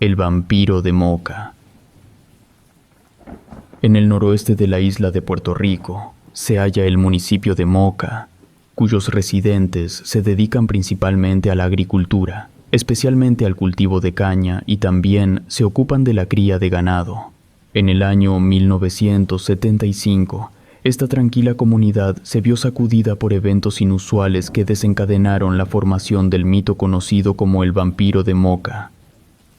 El vampiro de Moca. En el noroeste de la isla de Puerto Rico se halla el municipio de Moca, cuyos residentes se dedican principalmente a la agricultura, especialmente al cultivo de caña, y también se ocupan de la cría de ganado. En el año 1975, esta tranquila comunidad se vio sacudida por eventos inusuales que desencadenaron la formación del mito conocido como el vampiro de Moca.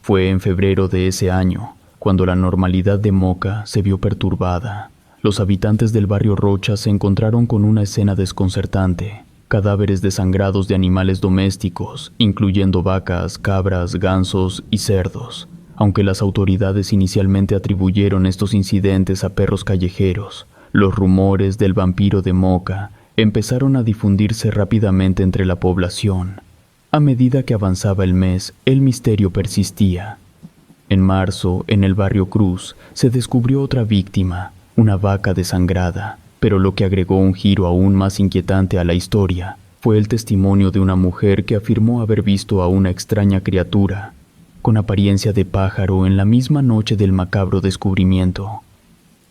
Fue en febrero de ese año cuando la normalidad de Moca se vio perturbada. Los habitantes del barrio Rocha se encontraron con una escena desconcertante: cadáveres desangrados de animales domésticos, incluyendo vacas, cabras, gansos y cerdos. Aunque las autoridades inicialmente atribuyeron estos incidentes a perros callejeros, los rumores del vampiro de Moca empezaron a difundirse rápidamente entre la población. A medida que avanzaba el mes, el misterio persistía. En marzo, en el barrio Cruz, se descubrió otra víctima, una vaca desangrada, pero lo que agregó un giro aún más inquietante a la historia fue el testimonio de una mujer que afirmó haber visto a una extraña criatura, con apariencia de pájaro, en la misma noche del macabro descubrimiento.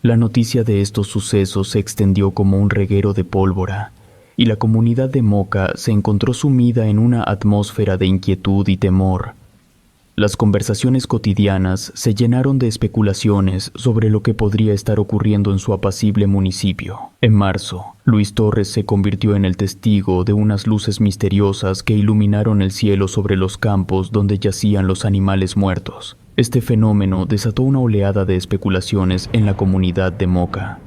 La noticia de estos sucesos se extendió como un reguero de pólvora, y la comunidad de Moca se encontró sumida en una atmósfera de inquietud y temor. Las conversaciones cotidianas se llenaron de especulaciones sobre lo que podría estar ocurriendo en su apacible municipio. En marzo, Luis Torres se convirtió en el testigo de unas luces misteriosas que iluminaron el cielo sobre los campos donde yacían los animales muertos. Este fenómeno desató una oleada de especulaciones en la comunidad de Moca.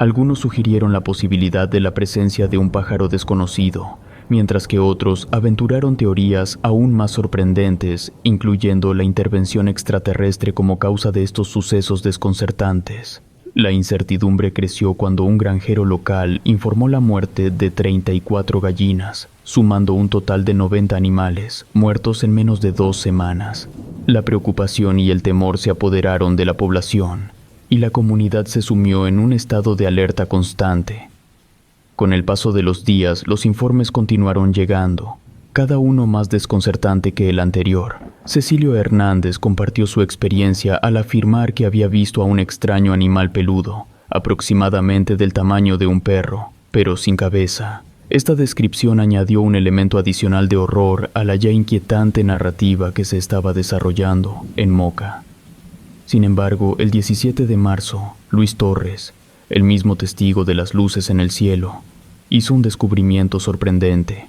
Algunos sugirieron la posibilidad de la presencia de un pájaro desconocido, mientras que otros aventuraron teorías aún más sorprendentes, incluyendo la intervención extraterrestre como causa de estos sucesos desconcertantes. La incertidumbre creció cuando un granjero local informó la muerte de 34 gallinas, sumando un total de 90 animales, muertos en menos de 2 semanas. La preocupación y el temor se apoderaron de la población, y la comunidad se sumió en un estado de alerta constante. Con el paso de los días, los informes continuaron llegando, cada uno más desconcertante que el anterior. Cecilio Hernández compartió su experiencia al afirmar que había visto a un extraño animal peludo, aproximadamente del tamaño de un perro, pero sin cabeza. Esta descripción añadió un elemento adicional de horror a la ya inquietante narrativa que se estaba desarrollando en Moca. Sin embargo, el 17 de marzo, Luis Torres, el mismo testigo de las luces en el cielo, hizo un descubrimiento sorprendente.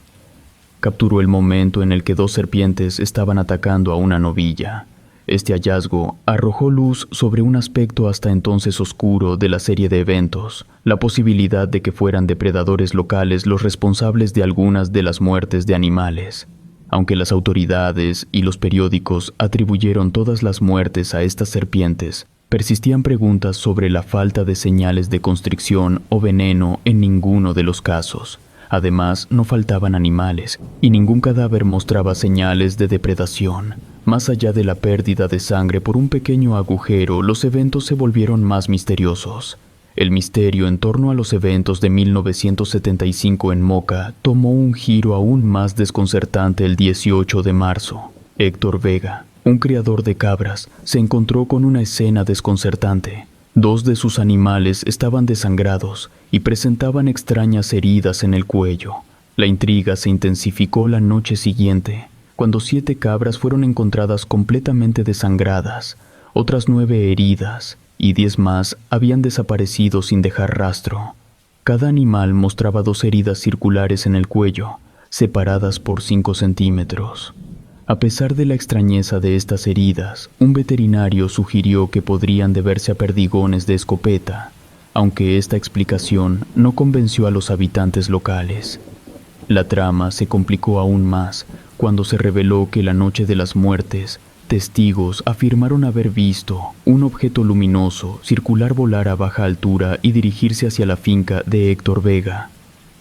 Capturó el momento en el que 2 serpientes estaban atacando a una novilla. Este hallazgo arrojó luz sobre un aspecto hasta entonces oscuro de la serie de eventos: la posibilidad de que fueran depredadores locales los responsables de algunas de las muertes de animales. Aunque las autoridades y los periódicos atribuyeron todas las muertes a estas serpientes, persistían preguntas sobre la falta de señales de constricción o veneno en ninguno de los casos. Además, no faltaban animales, y ningún cadáver mostraba señales de depredación. Más allá de la pérdida de sangre por un pequeño agujero, los eventos se volvieron más misteriosos. El misterio en torno a los eventos de 1975 en Moca tomó un giro aún más desconcertante el 18 de marzo. Héctor Vega, un criador de cabras, se encontró con una escena desconcertante. 2 de sus animales estaban desangrados y presentaban extrañas heridas en el cuello. La intriga se intensificó la noche siguiente, cuando 7 cabras fueron encontradas completamente desangradas, otras 9 heridas, y 10 más habían desaparecido sin dejar rastro. Cada animal mostraba 2 heridas circulares en el cuello, separadas por 5 centímetros. A pesar de la extrañeza de estas heridas, un veterinario sugirió que podrían deberse a perdigones de escopeta, aunque esta explicación no convenció a los habitantes locales. La trama se complicó aún más cuando se reveló que la noche de las muertes, testigos afirmaron haber visto un objeto luminoso circular, volar a baja altura y dirigirse hacia la finca de Héctor Vega.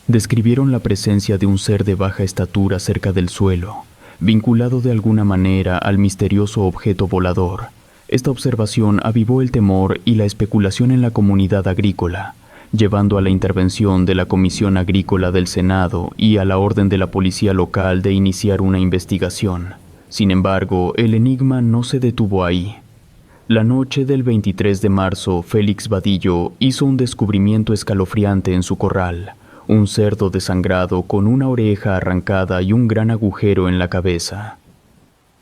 Describieron la presencia de un ser de baja estatura cerca del suelo, vinculado de alguna manera al misterioso objeto volador. Esta observación avivó el temor y la especulación en la comunidad agrícola, llevando a la intervención de la Comisión Agrícola del Senado y a la orden de la policía local de iniciar una investigación. Sin embargo, el enigma no se detuvo ahí. La noche del 23 de marzo, Félix Vadillo hizo un descubrimiento escalofriante en su corral: un cerdo desangrado con una oreja arrancada y un gran agujero en la cabeza.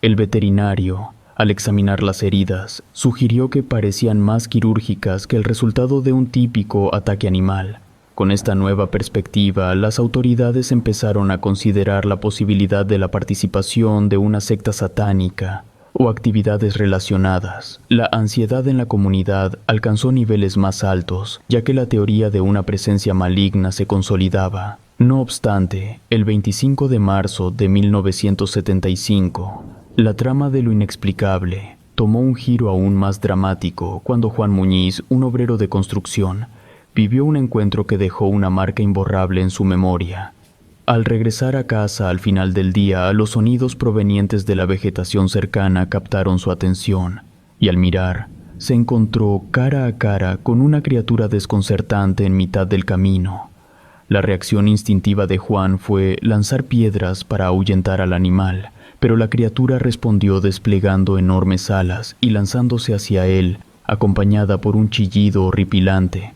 El veterinario, al examinar las heridas, sugirió que parecían más quirúrgicas que el resultado de un típico ataque animal. Con esta nueva perspectiva, las autoridades empezaron a considerar la posibilidad de la participación de una secta satánica o actividades relacionadas. La ansiedad en la comunidad alcanzó niveles más altos, ya que la teoría de una presencia maligna se consolidaba. No obstante, el 25 de marzo de 1975, la trama de lo inexplicable tomó un giro aún más dramático cuando Juan Muñiz, un obrero de construcción, vivió un encuentro que dejó una marca imborrable en su memoria. Al regresar a casa al final del día, los sonidos provenientes de la vegetación cercana captaron su atención, y al mirar, se encontró cara a cara con una criatura desconcertante en mitad del camino. La reacción instintiva de Juan fue lanzar piedras para ahuyentar al animal, pero la criatura respondió desplegando enormes alas y lanzándose hacia él, acompañada por un chillido horripilante.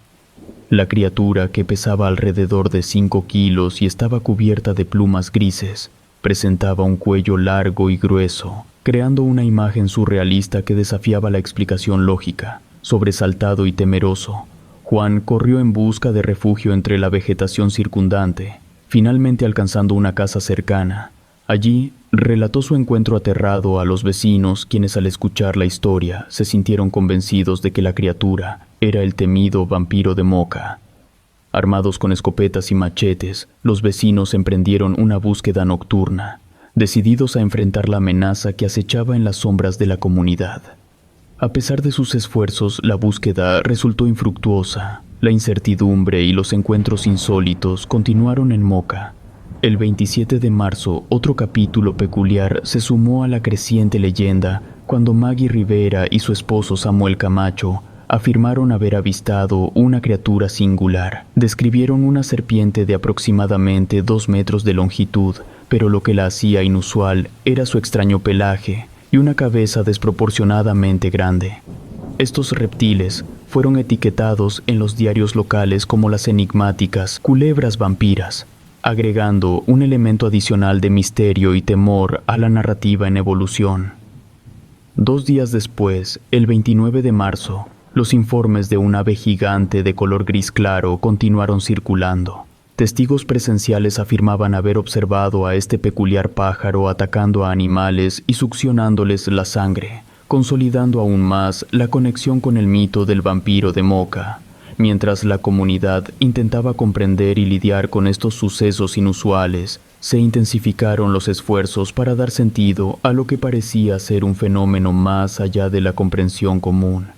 La criatura, que pesaba alrededor de 5 kilos y estaba cubierta de plumas grises, presentaba un cuello largo y grueso, creando una imagen surrealista que desafiaba la explicación lógica. Sobresaltado y temeroso, Juan corrió en busca de refugio entre la vegetación circundante, finalmente alcanzando una casa cercana. Allí, relató su encuentro aterrado a los vecinos, quienes al escuchar la historia se sintieron convencidos de que la criatura era el temido vampiro de Moca. Armados con escopetas y machetes, los vecinos emprendieron una búsqueda nocturna, decididos a enfrentar la amenaza que acechaba en las sombras de la comunidad. A pesar de sus esfuerzos, la búsqueda resultó infructuosa. La incertidumbre y los encuentros insólitos continuaron en Moca. El 27 de marzo, otro capítulo peculiar se sumó a la creciente leyenda cuando Maggie Rivera y su esposo Samuel Camacho afirmaron haber avistado una criatura singular. Describieron una serpiente de aproximadamente 2 metros de longitud, pero lo que la hacía inusual era su extraño pelaje y una cabeza desproporcionadamente grande. Estos reptiles fueron etiquetados en los diarios locales como las enigmáticas culebras vampiras, agregando un elemento adicional de misterio y temor a la narrativa en evolución. 2 días después, el 29 de marzo, los informes de un ave gigante de color gris claro continuaron circulando. Testigos presenciales afirmaban haber observado a este peculiar pájaro atacando a animales y succionándoles la sangre, consolidando aún más la conexión con el mito del vampiro de Moca. Mientras la comunidad intentaba comprender y lidiar con estos sucesos inusuales, se intensificaron los esfuerzos para dar sentido a lo que parecía ser un fenómeno más allá de la comprensión común.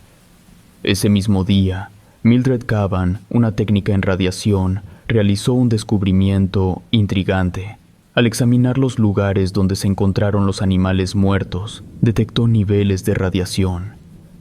Ese mismo día, Mildred Cavan, una técnica en radiación, realizó un descubrimiento intrigante. Al examinar los lugares donde se encontraron los animales muertos, detectó niveles de radiación.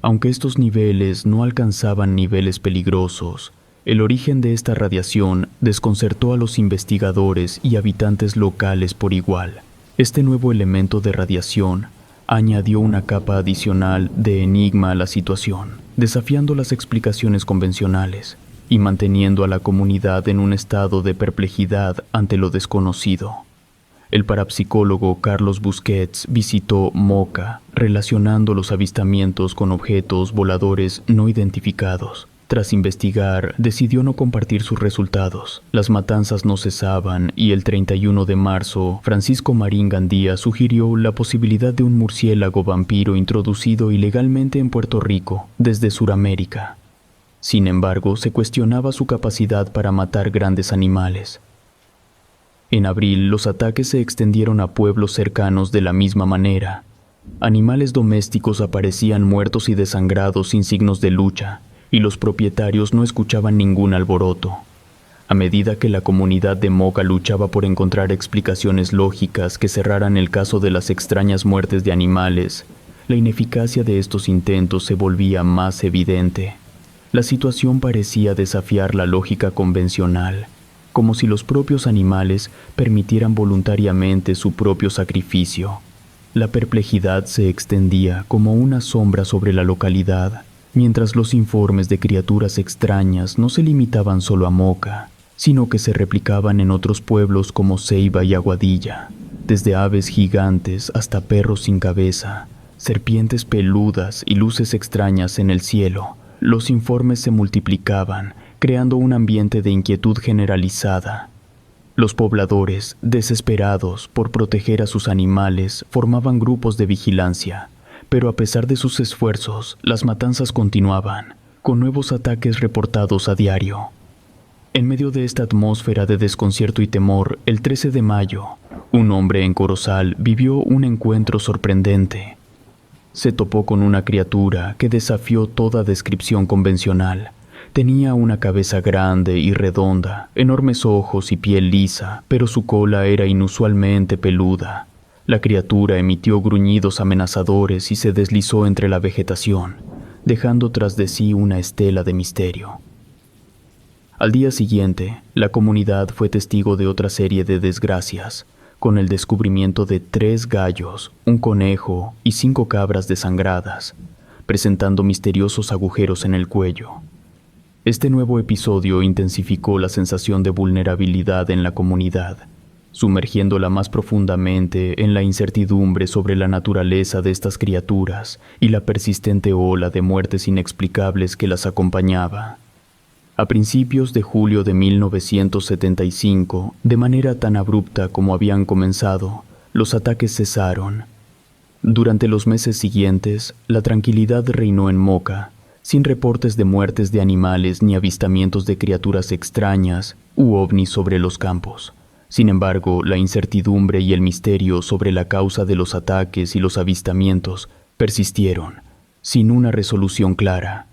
Aunque estos niveles no alcanzaban niveles peligrosos, el origen de esta radiación desconcertó a los investigadores y habitantes locales por igual. Este nuevo elemento de radiación añadió una capa adicional de enigma a la situación, desafiando las explicaciones convencionales y manteniendo a la comunidad en un estado de perplejidad ante lo desconocido. El parapsicólogo Carlos Busquets visitó Moca, relacionando los avistamientos con objetos voladores no identificados. Tras investigar, decidió no compartir sus resultados. Las matanzas no cesaban y el 31 de marzo, Francisco Marín Gandía sugirió la posibilidad de un murciélago vampiro introducido ilegalmente en Puerto Rico desde Suramérica. Sin embargo, se cuestionaba su capacidad para matar grandes animales. En abril, los ataques se extendieron a pueblos cercanos de la misma manera. Animales domésticos aparecían muertos y desangrados sin signos de lucha, y los propietarios no escuchaban ningún alboroto. A medida que la comunidad de Moca luchaba por encontrar explicaciones lógicas que cerraran el caso de las extrañas muertes de animales, la ineficacia de estos intentos se volvía más evidente. La situación parecía desafiar la lógica convencional, como si los propios animales permitieran voluntariamente su propio sacrificio. La perplejidad se extendía como una sombra sobre la localidad, mientras los informes de criaturas extrañas no se limitaban solo a Moca, sino que se replicaban en otros pueblos como Ceiba y Aguadilla, desde aves gigantes hasta perros sin cabeza, serpientes peludas y luces extrañas en el cielo. Los informes se multiplicaban, creando un ambiente de inquietud generalizada. Los pobladores, desesperados por proteger a sus animales, formaban grupos de vigilancia, pero a pesar de sus esfuerzos, las matanzas continuaban, con nuevos ataques reportados a diario. En medio de esta atmósfera de desconcierto y temor, el 13 de mayo, un hombre en Corozal vivió un encuentro sorprendente. Se topó con una criatura que desafió toda descripción convencional. Tenía una cabeza grande y redonda, enormes ojos y piel lisa, pero su cola era inusualmente peluda. La criatura emitió gruñidos amenazadores y se deslizó entre la vegetación, dejando tras de sí una estela de misterio. Al día siguiente, la comunidad fue testigo de otra serie de desgracias, con el descubrimiento de 3 gallos, un conejo y 5 cabras desangradas, presentando misteriosos agujeros en el cuello. Este nuevo episodio intensificó la sensación de vulnerabilidad en la comunidad, sumergiéndola más profundamente en la incertidumbre sobre la naturaleza de estas criaturas y la persistente ola de muertes inexplicables que las acompañaba. A principios de julio de 1975, de manera tan abrupta como habían comenzado, los ataques cesaron. Durante los meses siguientes, la tranquilidad reinó en Moca, sin reportes de muertes de animales ni avistamientos de criaturas extrañas u ovnis sobre los campos. Sin embargo, la incertidumbre y el misterio sobre la causa de los ataques y los avistamientos persistieron, sin una resolución clara.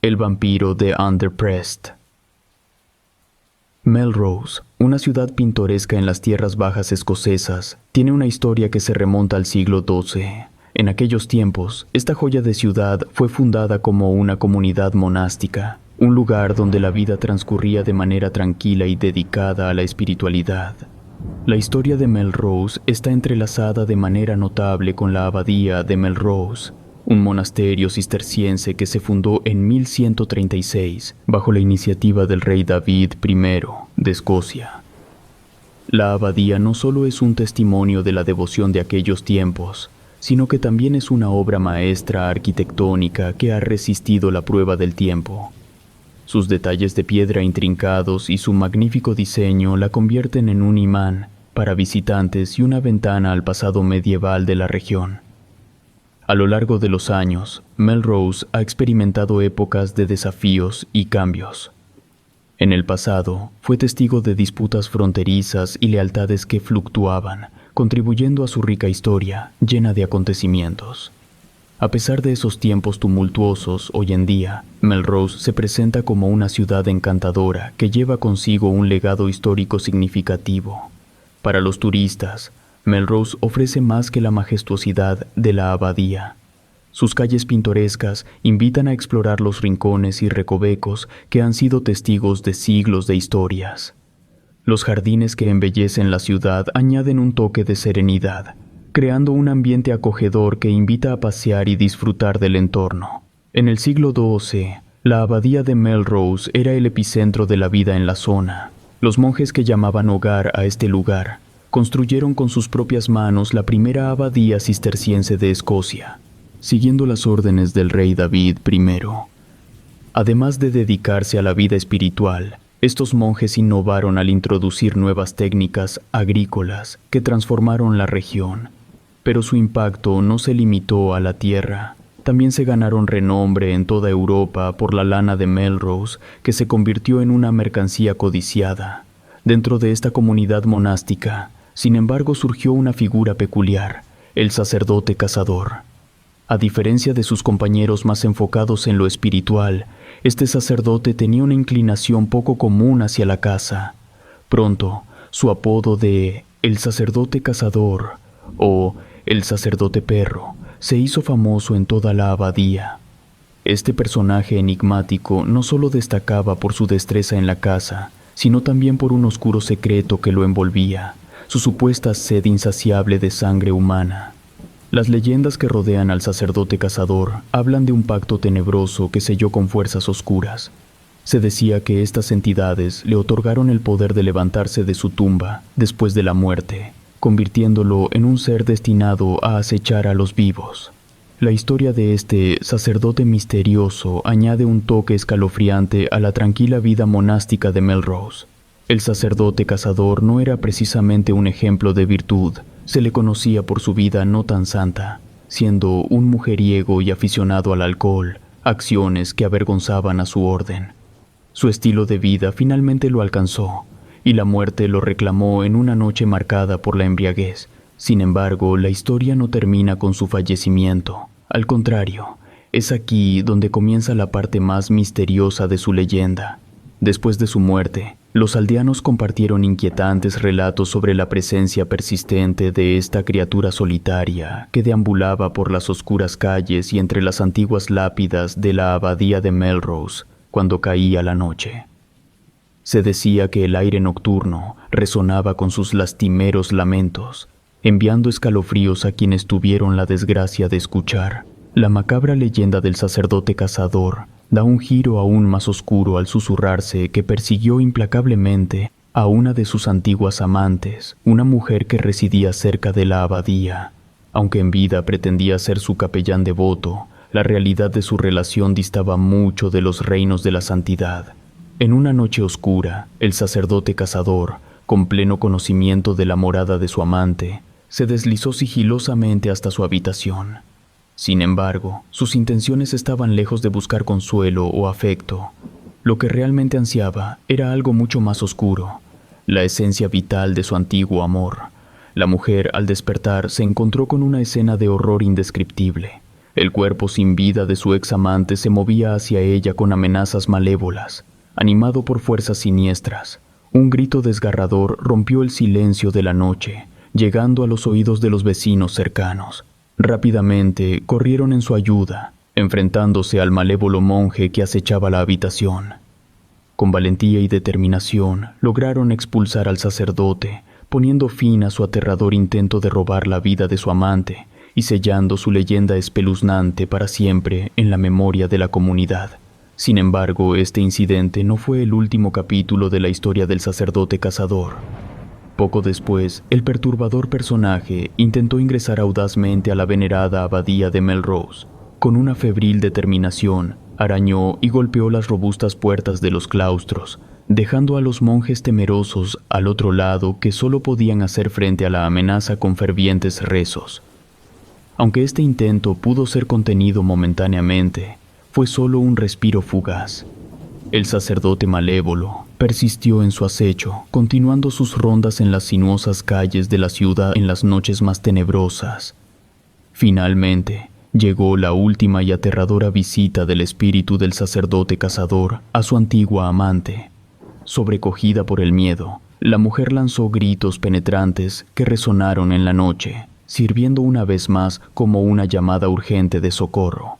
El vampiro de Underprest. Melrose, una ciudad pintoresca en las tierras bajas escocesas, tiene una historia que se remonta al siglo XII. En aquellos tiempos, esta joya de ciudad fue fundada como una comunidad monástica, un lugar donde la vida transcurría de manera tranquila y dedicada a la espiritualidad. La historia de Melrose está entrelazada de manera notable con la abadía de Melrose, un monasterio cisterciense que se fundó en 1136 bajo la iniciativa del rey David I de Escocia. La abadía no solo es un testimonio de la devoción de aquellos tiempos, sino que también es una obra maestra arquitectónica que ha resistido la prueba del tiempo. Sus detalles de piedra intrincados y su magnífico diseño la convierten en un imán para visitantes y una ventana al pasado medieval de la región. A lo largo de los años, Melrose ha experimentado épocas de desafíos y cambios. En el pasado, fue testigo de disputas fronterizas y lealtades que fluctuaban, contribuyendo a su rica historia, llena de acontecimientos. A pesar de esos tiempos tumultuosos, hoy en día, Melrose se presenta como una ciudad encantadora que lleva consigo un legado histórico significativo. Para los turistas, Melrose ofrece más que la majestuosidad de la abadía. Sus calles pintorescas invitan a explorar los rincones y recovecos que han sido testigos de siglos de historias. Los jardines que embellecen la ciudad añaden un toque de serenidad, creando un ambiente acogedor que invita a pasear y disfrutar del entorno. En el siglo XII, la abadía de Melrose era el epicentro de la vida en la zona. Los monjes que llamaban hogar a este lugar construyeron con sus propias manos la primera abadía cisterciense de Escocia, siguiendo las órdenes del rey David I. Además de dedicarse a la vida espiritual, estos monjes innovaron al introducir nuevas técnicas agrícolas que transformaron la región. Pero su impacto no se limitó a la tierra. También se ganaron renombre en toda Europa por la lana de Melrose, que se convirtió en una mercancía codiciada. Dentro de esta comunidad monástica, sin embargo, surgió una figura peculiar, el sacerdote cazador. A diferencia de sus compañeros más enfocados en lo espiritual, este sacerdote tenía una inclinación poco común hacia la caza. Pronto, su apodo de el sacerdote cazador o el sacerdote perro se hizo famoso en toda la abadía. Este personaje enigmático no solo destacaba por su destreza en la caza, sino también por un oscuro secreto que lo envolvía, su supuesta sed insaciable de sangre humana. Las leyendas que rodean al sacerdote cazador hablan de un pacto tenebroso que selló con fuerzas oscuras. Se decía que estas entidades le otorgaron el poder de levantarse de su tumba después de la muerte, convirtiéndolo en un ser destinado a acechar a los vivos. La historia de este sacerdote misterioso añade un toque escalofriante a la tranquila vida monástica de Melrose. El sacerdote cazador no era precisamente un ejemplo de virtud, se le conocía por su vida no tan santa, siendo un mujeriego y aficionado al alcohol, acciones que avergonzaban a su orden. Su estilo de vida finalmente lo alcanzó, y la muerte lo reclamó en una noche marcada por la embriaguez. Sin embargo, la historia no termina con su fallecimiento. Al contrario, es aquí donde comienza la parte más misteriosa de su leyenda. Después de su muerte, los aldeanos compartieron inquietantes relatos sobre la presencia persistente de esta criatura solitaria que deambulaba por las oscuras calles y entre las antiguas lápidas de la abadía de Melrose cuando caía la noche. Se decía que el aire nocturno resonaba con sus lastimeros lamentos, enviando escalofríos a quienes tuvieron la desgracia de escuchar. La macabra leyenda del sacerdote cazador da un giro aún más oscuro al susurrarse que persiguió implacablemente a una de sus antiguas amantes, una mujer que residía cerca de la abadía. Aunque en vida pretendía ser su capellán devoto, la realidad de su relación distaba mucho de los reinos de la santidad. En una noche oscura, el sacerdote cazador, con pleno conocimiento de la morada de su amante, se deslizó sigilosamente hasta su habitación. Sin embargo, sus intenciones estaban lejos de buscar consuelo o afecto. Lo que realmente ansiaba era algo mucho más oscuro, la esencia vital de su antiguo amor. La mujer, al despertar, se encontró con una escena de horror indescriptible. El cuerpo sin vida de su ex amante se movía hacia ella con amenazas malévolas, animado por fuerzas siniestras. Un grito desgarrador rompió el silencio de la noche, llegando a los oídos de los vecinos cercanos. Rápidamente corrieron en su ayuda, enfrentándose al malévolo monje que acechaba la habitación. Con valentía y determinación lograron expulsar al sacerdote, poniendo fin a su aterrador intento de robar la vida de su amante y sellando su leyenda espeluznante para siempre en la memoria de la comunidad. Sin embargo, este incidente no fue el último capítulo de la historia del sacerdote cazador. Poco después, el perturbador personaje intentó ingresar audazmente a la venerada abadía de Melrose. Con una febril determinación, arañó y golpeó las robustas puertas de los claustros, dejando a los monjes temerosos al otro lado que solo podían hacer frente a la amenaza con fervientes rezos. Aunque este intento pudo ser contenido momentáneamente, fue solo un respiro fugaz. El sacerdote malévolo persistió en su acecho, continuando sus rondas en las sinuosas calles de la ciudad en las noches más tenebrosas. Finalmente, llegó la última y aterradora visita del espíritu del sacerdote cazador a su antigua amante. Sobrecogida por el miedo, la mujer lanzó gritos penetrantes que resonaron en la noche, sirviendo una vez más como una llamada urgente de socorro.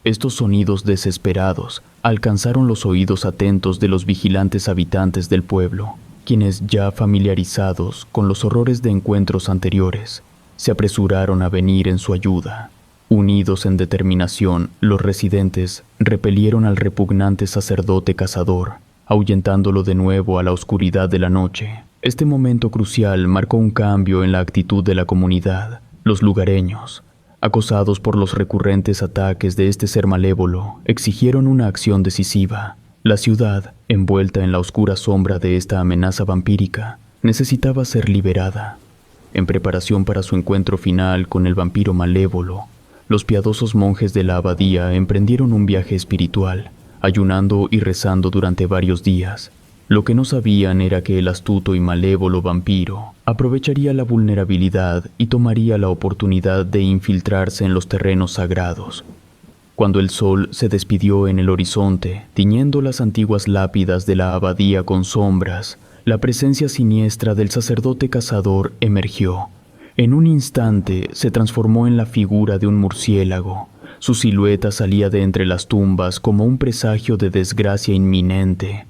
Estos sonidos desesperados alcanzaron los oídos atentos de los vigilantes habitantes del pueblo, quienes, ya familiarizados con los horrores de encuentros anteriores, se apresuraron a venir en su ayuda. Unidos en determinación, los residentes repelieron al repugnante sacerdote cazador, ahuyentándolo de nuevo a la oscuridad de la noche. Este momento crucial marcó un cambio en la actitud de la comunidad. Los lugareños, acosados por los recurrentes ataques de este ser malévolo, exigieron una acción decisiva. La ciudad, envuelta en la oscura sombra de esta amenaza vampírica, necesitaba ser liberada. En preparación para su encuentro final con el vampiro malévolo, los piadosos monjes de la abadía emprendieron un viaje espiritual, ayunando y rezando durante varios días. Lo que no sabían era que el astuto y malévolo vampiro aprovecharía la vulnerabilidad y tomaría la oportunidad de infiltrarse en los terrenos sagrados. Cuando el sol se despidió en el horizonte, tiñendo las antiguas lápidas de la abadía con sombras, la presencia siniestra del sacerdote cazador emergió. En un instante se transformó en la figura de un murciélago. Su silueta salía de entre las tumbas como un presagio de desgracia inminente.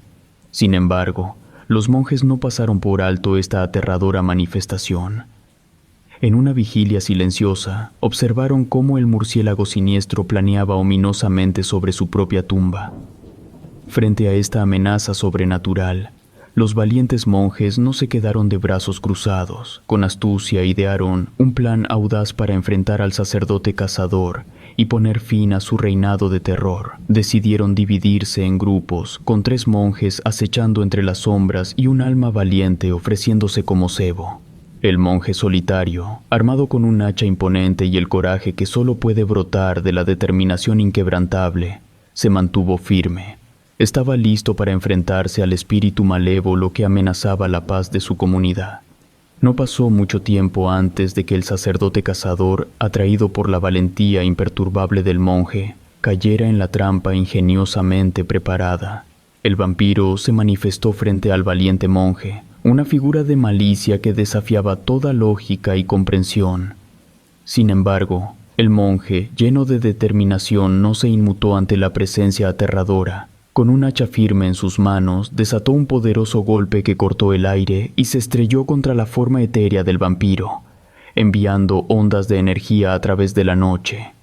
Sin embargo, Los monjes no pasaron por alto esta aterradora manifestación. En una vigilia silenciosa, observaron cómo el murciélago siniestro planeaba ominosamente sobre su propia tumba. Frente a esta amenaza sobrenatural, los valientes monjes no se quedaron de brazos cruzados. Con astucia idearon un plan audaz para enfrentar al sacerdote cazador y poner fin a su reinado de terror. Decidieron dividirse en grupos, con 3 monjes acechando entre las sombras y un alma valiente ofreciéndose como cebo. El monje solitario, armado con un hacha imponente y el coraje que solo puede brotar de la determinación inquebrantable, se mantuvo firme. Estaba listo para enfrentarse al espíritu malévolo que amenazaba la paz de su comunidad. No pasó mucho tiempo antes de que el sacerdote cazador, atraído por la valentía imperturbable del monje, cayera en la trampa ingeniosamente preparada. El vampiro se manifestó frente al valiente monje, una figura de malicia que desafiaba toda lógica y comprensión. Sin embargo, el monje, lleno de determinación, no se inmutó ante la presencia aterradora. Con un hacha firme en sus manos, desató un poderoso golpe que cortó el aire y se estrelló contra la forma etérea del vampiro, enviando ondas de energía a través de la noche.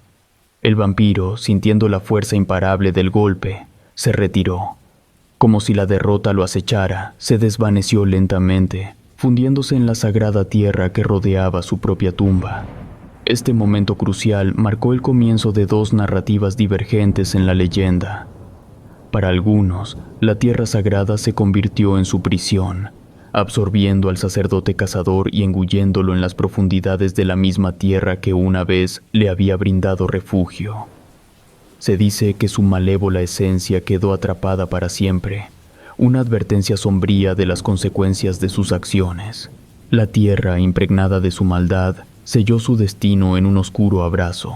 El vampiro, sintiendo la fuerza imparable del golpe, se retiró. Como si la derrota lo acechara, se desvaneció lentamente, fundiéndose en la sagrada tierra que rodeaba su propia tumba. Este momento crucial marcó el comienzo de 2 narrativas divergentes en la leyenda. Para algunos, la tierra sagrada se convirtió en su prisión, absorbiendo al sacerdote cazador y engulléndolo en las profundidades de la misma tierra que una vez le había brindado refugio. Se dice que su malévola esencia quedó atrapada para siempre, una advertencia sombría de las consecuencias de sus acciones. La tierra, impregnada de su maldad, selló su destino en un oscuro abrazo.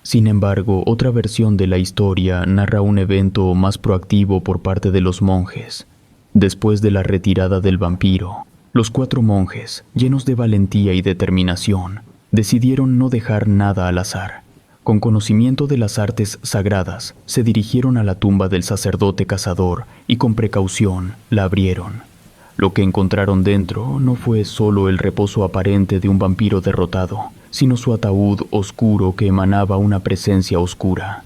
Sin embargo, otra versión de la historia narra un evento más proactivo por parte de los monjes. Después de la retirada del vampiro, los 4 monjes, llenos de valentía y determinación, decidieron no dejar nada al azar. Con conocimiento de las artes sagradas, se dirigieron a la tumba del sacerdote cazador y con precaución la abrieron. Lo que encontraron dentro no fue solo el reposo aparente de un vampiro derrotado, sino su ataúd oscuro que emanaba una presencia oscura.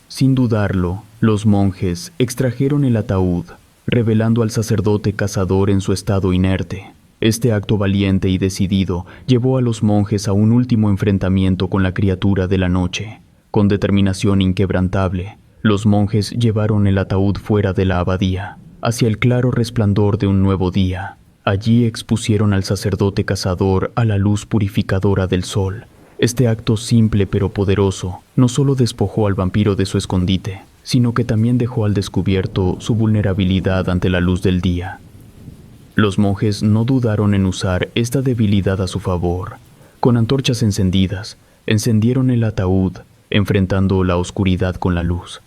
Sin dudarlo, los monjes extrajeron el ataúd, revelando al sacerdote cazador en su estado inerte. Este acto valiente y decidido llevó a los monjes a un último enfrentamiento con la criatura de la noche. Con determinación inquebrantable, los monjes llevaron el ataúd fuera de la abadía, hacia el claro resplandor de un nuevo día. Allí expusieron al sacerdote cazador a la luz purificadora del sol. Este acto simple pero poderoso no solo despojó al vampiro de su escondite, sino que también dejó al descubierto su vulnerabilidad ante la luz del día. Los monjes no dudaron en usar esta debilidad a su favor. Con antorchas encendidas, encendieron el ataúd, enfrentando la oscuridad con la luz.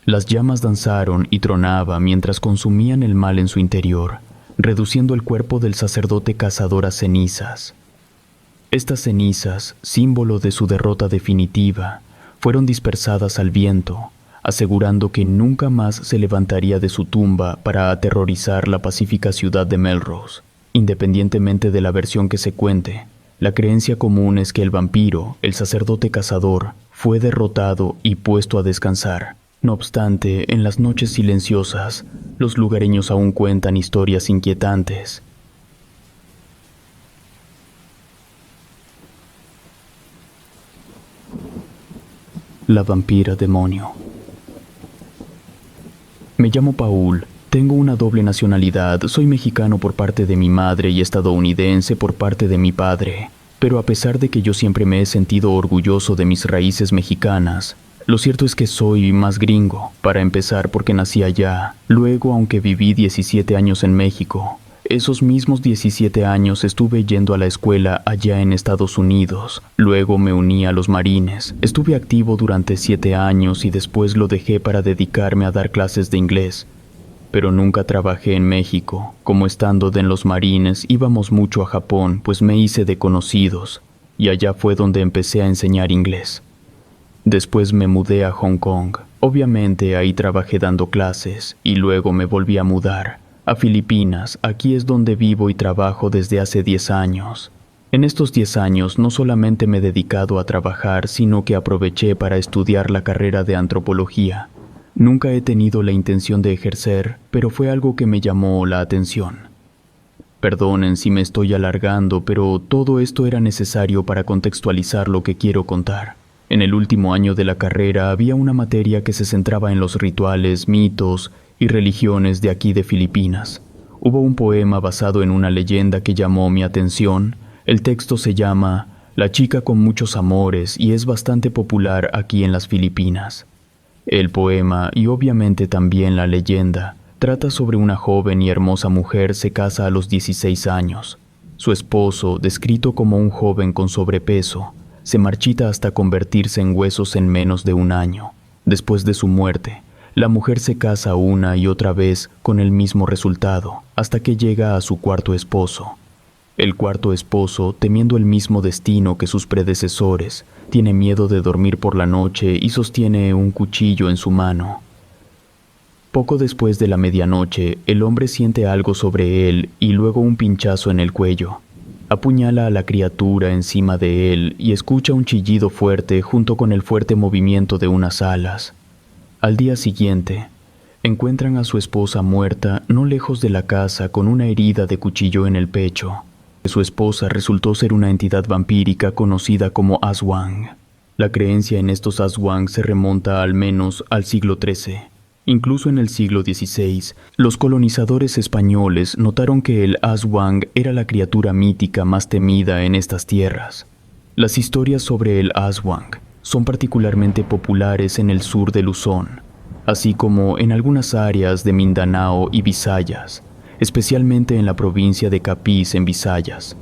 Las llamas danzaron y tronaban mientras consumían el mal en su interior, reduciendo el cuerpo del sacerdote cazador a cenizas. Estas cenizas, símbolo de su derrota definitiva, fueron dispersadas al viento, asegurando que nunca más se levantaría de su tumba para aterrorizar la pacífica ciudad de Melrose. Independientemente de la versión que se cuente, la creencia común es que el vampiro, el sacerdote cazador, fue derrotado y puesto a descansar. No obstante, en las noches silenciosas, los lugareños aún cuentan historias inquietantes. La vampira demonio. Me llamo Paul, tengo una doble nacionalidad, soy mexicano por parte de mi madre y estadounidense por parte de mi padre, pero a pesar de que yo siempre me he sentido orgulloso de mis raíces mexicanas, lo cierto es que soy más gringo, para empezar porque nací allá, luego aunque viví 17 años en México, esos mismos 17 años estuve yendo a la escuela allá en Estados Unidos, luego me uní a los Marines, estuve activo durante 7 años y después lo dejé para dedicarme a dar clases de inglés. Pero nunca trabajé en México, como estando en los Marines íbamos mucho a Japón, pues me hice de conocidos, y allá fue donde empecé a enseñar inglés. Después me mudé a Hong Kong, obviamente ahí trabajé dando clases, y luego me volví a mudar. a Filipinas. Aquí es donde vivo y trabajo desde hace 10 años. En estos 10 años no solamente me he dedicado a trabajar, sino que aproveché para estudiar la carrera de antropología. Nunca he tenido la intención de ejercer, pero fue algo que me llamó la atención. Perdonen si me estoy alargando, pero todo esto era necesario para contextualizar lo que quiero contar. En el último año de la carrera había una materia que se centraba en los rituales, mitos y religiones de aquí de Filipinas. Hubo un poema basado en una leyenda que llamó mi atención. El texto se llama La chica con muchos amores y es bastante popular aquí en las Filipinas. El poema, y obviamente también la leyenda, trata sobre una joven y hermosa mujer se casa a los 16 años. Su esposo, descrito como un joven con sobrepeso, se marchita hasta convertirse en huesos en menos de un año. Después de su muerte, la mujer se casa una y otra vez con el mismo resultado, hasta que llega a su cuarto esposo. El cuarto esposo, temiendo el mismo destino que sus predecesores, tiene miedo de dormir por la noche y sostiene un cuchillo en su mano. Poco después de la medianoche, el hombre siente algo sobre él y luego un pinchazo en el cuello. Apuñala a la criatura encima de él y escucha un chillido fuerte junto con el fuerte movimiento de unas alas. Al día siguiente, encuentran a su esposa muerta no lejos de la casa con una herida de cuchillo en el pecho. Su esposa resultó ser una entidad vampírica conocida como Aswang. La creencia en estos Aswang se remonta al menos al siglo XIII. Incluso en el siglo XVI, los colonizadores españoles notaron que el Aswang era la criatura mítica más temida en estas tierras. Las historias sobre el Aswang son particularmente populares en el sur de Luzón, así como en algunas áreas de Mindanao y Visayas, especialmente en la provincia de Capiz en Visayas.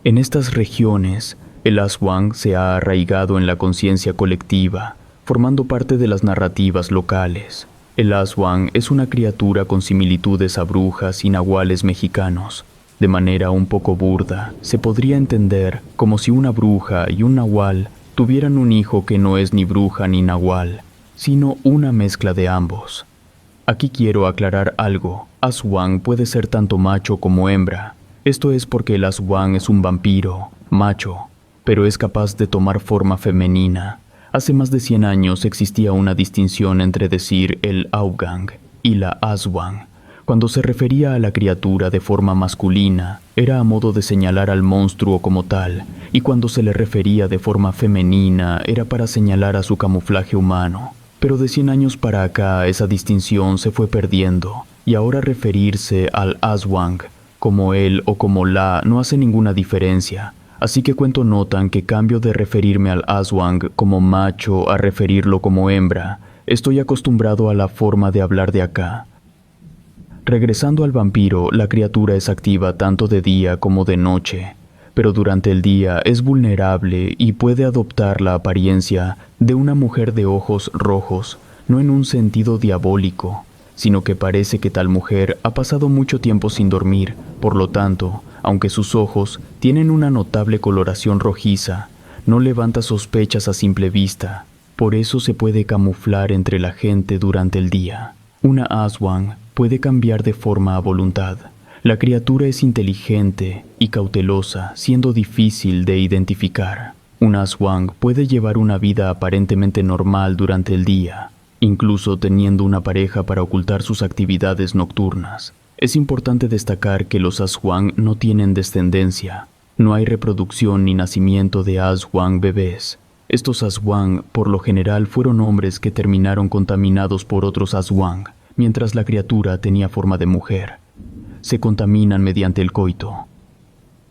En estas regiones, el Aswang se ha arraigado en la conciencia colectiva, formando parte de las narrativas locales. El Aswang es una criatura con similitudes a brujas y nahuales mexicanos. De manera un poco burda, se podría entender como si una bruja y un nahual tuvieran un hijo que no es ni bruja ni nahual, sino una mezcla de ambos. Aquí quiero aclarar algo. Aswang puede ser tanto macho como hembra. Esto es porque el Aswang es un vampiro, macho, pero es capaz de tomar forma femenina. Hace más de 100 años existía una distinción entre decir el Augang y la Aswang. Cuando se refería a la criatura de forma masculina, era a modo de señalar al monstruo como tal, y cuando se le refería de forma femenina, era para señalar a su camuflaje humano. Pero de 100 años para acá esa distinción se fue perdiendo, y ahora referirse al Aswang como él o como la no hace ninguna diferencia. Así que cuento notan que cambio de referirme al Aswang como macho a referirlo como hembra. Estoy acostumbrado a la forma de hablar de acá. Regresando al vampiro, la criatura es activa tanto de día como de noche, pero durante el día es vulnerable y puede adoptar la apariencia de una mujer de ojos rojos, no en un sentido diabólico, sino que parece que tal mujer ha pasado mucho tiempo sin dormir. Por lo tanto, aunque sus ojos tienen una notable coloración rojiza, no levanta sospechas a simple vista. Por eso se puede camuflar entre la gente durante el día. Una Aswang puede cambiar de forma a voluntad. La criatura es inteligente y cautelosa, siendo difícil de identificar. Un Aswang puede llevar una vida aparentemente normal durante el día, incluso teniendo una pareja para ocultar sus actividades nocturnas. Es importante destacar que los Aswang no tienen descendencia. No hay reproducción ni nacimiento de Aswang bebés. Estos Aswang, por lo general, fueron hombres que terminaron contaminados por otros Aswang, mientras la criatura tenía forma de mujer. Se contaminan mediante el coito.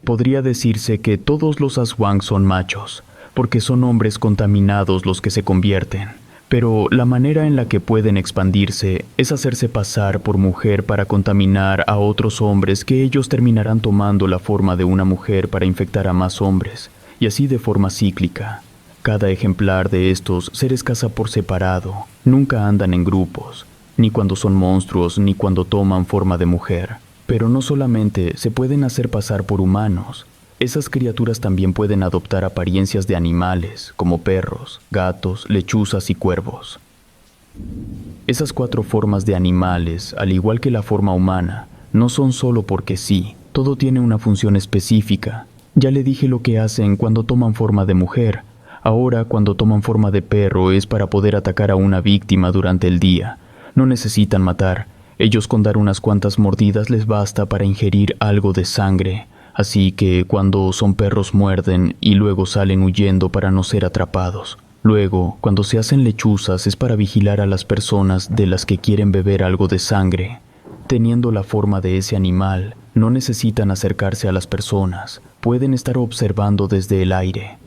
Podría decirse que todos los Aswang son machos, porque son hombres contaminados los que se convierten. Pero la manera en la que pueden expandirse es hacerse pasar por mujer para contaminar a otros hombres que ellos terminarán tomando la forma de una mujer para infectar a más hombres, y así de forma cíclica. Cada ejemplar de estos seres caza por separado, nunca andan en grupos, ni cuando son monstruos ni cuando toman forma de mujer. Pero no solamente se pueden hacer pasar por humanos, esas criaturas también pueden adoptar apariencias de animales, como perros, gatos, lechuzas y cuervos. Esas 4 formas de animales, al igual que la forma humana, no son solo porque sí, todo tiene una función específica. Ya le dije lo que hacen cuando toman forma de mujer. Ahora, cuando toman forma de perro, es para poder atacar a una víctima durante el día. No necesitan matar. Ellos con dar unas cuantas mordidas les basta para ingerir algo de sangre. Así que cuando son perros muerden y luego salen huyendo para no ser atrapados. Luego, cuando se hacen lechuzas es para vigilar a las personas de las que quieren beber algo de sangre. Teniendo la forma de ese animal, no necesitan acercarse a las personas, pueden estar observando desde el aire.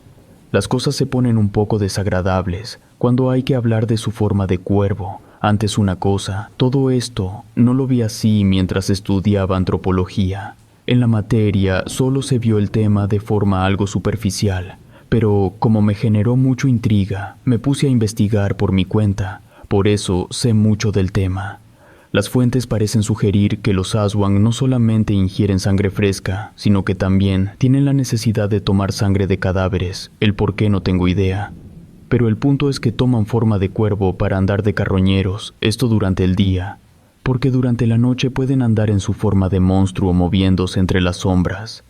Las cosas se ponen un poco desagradables cuando hay que hablar de su forma de cuervo. Antes una cosa, todo esto no lo vi así mientras estudiaba antropología. En la materia solo se vio el tema de forma algo superficial, pero como me generó mucha intriga, me puse a investigar por mi cuenta, por eso sé mucho del tema. Las fuentes parecen sugerir que los Aswang no solamente ingieren sangre fresca, sino que también tienen la necesidad de tomar sangre de cadáveres, el por qué no tengo idea. Pero el punto es que toman forma de cuervo para andar de carroñeros, esto durante el día, porque durante la noche pueden andar en su forma de monstruo moviéndose entre las sombras.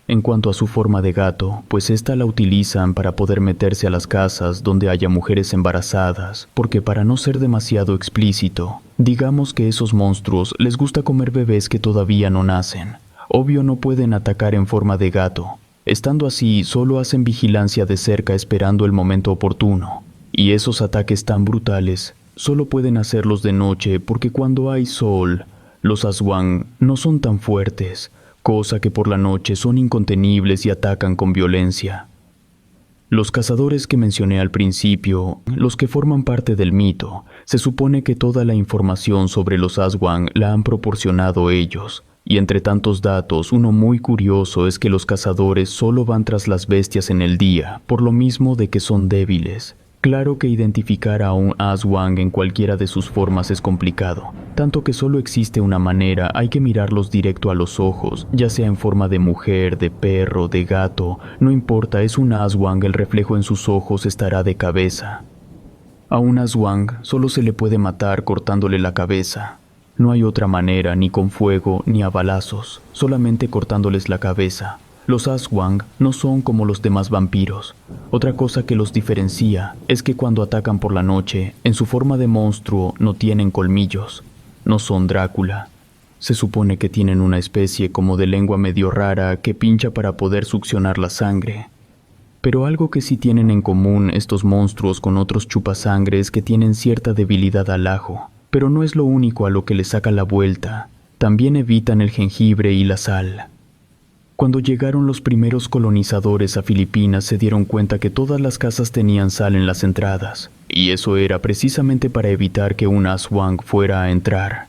En cuanto a su forma de gato, pues esta la utilizan para poder meterse a las casas donde haya mujeres embarazadas, porque para no ser demasiado explícito, digamos que esos monstruos les gusta comer bebés que todavía no nacen. Obvio no pueden atacar en forma de gato. Estando así, solo hacen vigilancia de cerca esperando el momento oportuno. Y esos ataques tan brutales, solo pueden hacerlos de noche porque cuando hay sol, los Aswang no son tan fuertes, cosa que por la noche son incontenibles y atacan con violencia. Los cazadores que mencioné al principio, los que forman parte del mito, se supone que toda la información sobre los Aswang la han proporcionado ellos, y entre tantos datos, uno muy curioso es que los cazadores solo van tras las bestias en el día, por lo mismo de que son débiles. Claro que identificar a un Aswang en cualquiera de sus formas es complicado, tanto que solo existe una manera, hay que mirarlos directo a los ojos, ya sea en forma de mujer, de perro, de gato, no importa, es un Aswang, el reflejo en sus ojos estará de cabeza. A un Aswang solo se le puede matar cortándole la cabeza. No hay otra manera, ni con fuego, ni a balazos, solamente cortándoles la cabeza. Los Aswang no son como los demás vampiros. Otra cosa que los diferencia es que cuando atacan por la noche, en su forma de monstruo no tienen colmillos. No son Drácula. Se supone que tienen una especie como de lengua medio rara que pincha para poder succionar la sangre. Pero algo que sí tienen en común estos monstruos con otros chupasangre es que tienen cierta debilidad al ajo. Pero no es lo único a lo que les saca la vuelta. También evitan el jengibre y la sal. Cuando llegaron los primeros colonizadores a Filipinas se dieron cuenta que todas las casas tenían sal en las entradas, y eso era precisamente para evitar que un Aswang fuera a entrar.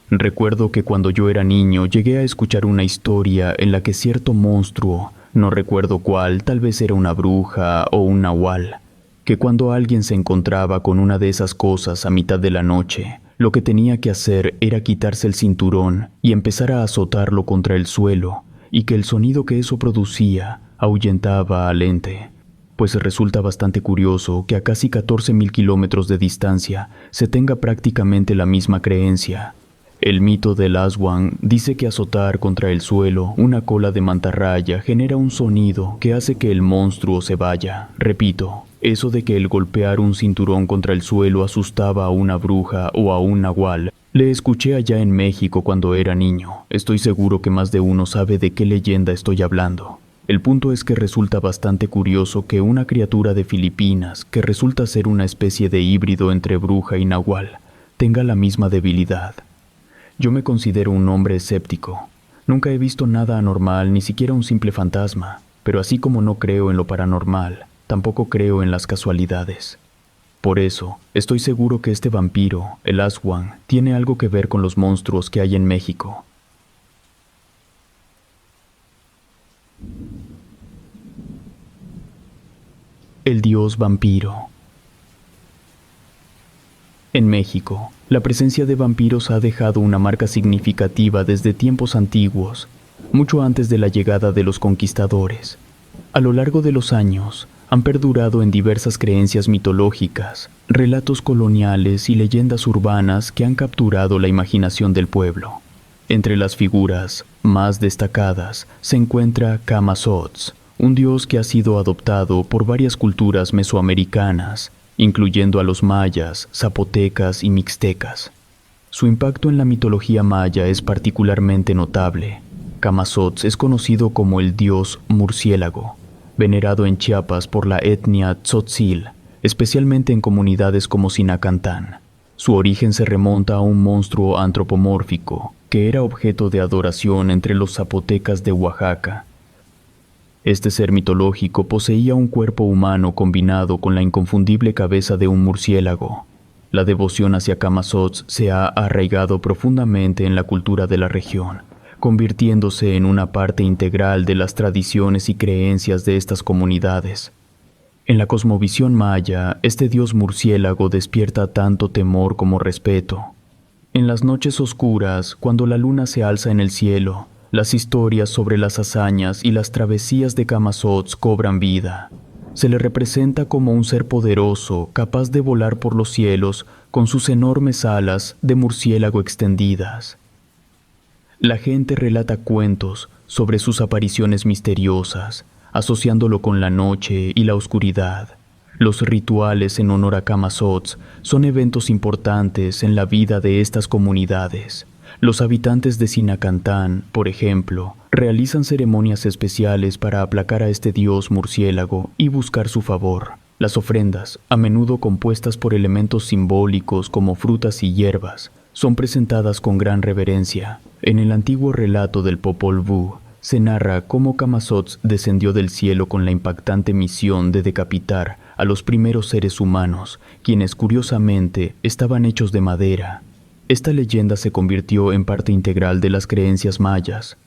Recuerdo que cuando yo era niño llegué a escuchar una historia en la que cierto monstruo, no recuerdo cuál, tal vez era una bruja o un nahual, que cuando alguien se encontraba con una de esas cosas a mitad de la noche, lo que tenía que hacer era quitarse el cinturón y empezar a azotarlo contra el suelo, y que el sonido que eso producía ahuyentaba al ente, pues resulta bastante curioso que a casi 14,000 kilómetros de distancia se tenga prácticamente la misma creencia. El mito del Aswang dice que azotar contra el suelo una cola de mantarraya genera un sonido que hace que el monstruo se vaya. Repito, eso de que el golpear un cinturón contra el suelo asustaba a una bruja o a un nahual, le escuché allá en México cuando era niño. Estoy seguro que más de uno sabe de qué leyenda estoy hablando. El punto es que resulta bastante curioso que una criatura de Filipinas, que resulta ser una especie de híbrido entre bruja y nahual, tenga la misma debilidad. Yo me considero un hombre escéptico. Nunca he visto nada anormal, ni siquiera un simple fantasma, pero así como no creo en lo paranormal, tampoco creo en las casualidades. Por eso, estoy seguro que este vampiro, el Aswang, tiene algo que ver con los monstruos que hay en México. El dios vampiro. En México, la presencia de vampiros ha dejado una marca significativa desde tiempos antiguos, mucho antes de la llegada de los conquistadores. A lo largo de los años, han perdurado en diversas creencias mitológicas, relatos coloniales y leyendas urbanas que han capturado la imaginación del pueblo. Entre las figuras más destacadas se encuentra Camazotz, un dios que ha sido adoptado por varias culturas mesoamericanas, incluyendo a los mayas, zapotecas y mixtecas. Su impacto en la mitología maya es particularmente notable. Camazotz es conocido como el dios murciélago, venerado en Chiapas por la etnia tzotzil, especialmente en comunidades como Sinacantán. Su origen se remonta a un monstruo antropomórfico que era objeto de adoración entre los zapotecas de Oaxaca. Este ser mitológico poseía un cuerpo humano combinado con la inconfundible cabeza de un murciélago. La devoción hacia Camazotz se ha arraigado profundamente en la cultura de la región, convirtiéndose en una parte integral de las tradiciones y creencias de estas comunidades. En la cosmovisión maya, este dios murciélago despierta tanto temor como respeto. En las noches oscuras, cuando la luna se alza en el cielo, las historias sobre las hazañas y las travesías de Camazotz cobran vida. Se le representa como un ser poderoso, capaz de volar por los cielos con sus enormes alas de murciélago extendidas. La gente relata cuentos sobre sus apariciones misteriosas, asociándolo con la noche y la oscuridad. Los rituales en honor a Camazotz son eventos importantes en la vida de estas comunidades. Los habitantes de Sinacantán, por ejemplo, realizan ceremonias especiales para aplacar a este dios murciélago y buscar su favor. Las ofrendas, a menudo compuestas por elementos simbólicos como frutas y hierbas, son presentadas con gran reverencia. En el antiguo relato del Popol Vuh, se narra cómo Camazotz descendió del cielo con la impactante misión de decapitar a los primeros seres humanos, quienes curiosamente estaban hechos de madera. Esta leyenda se convirtió en parte integral de las creencias mayas.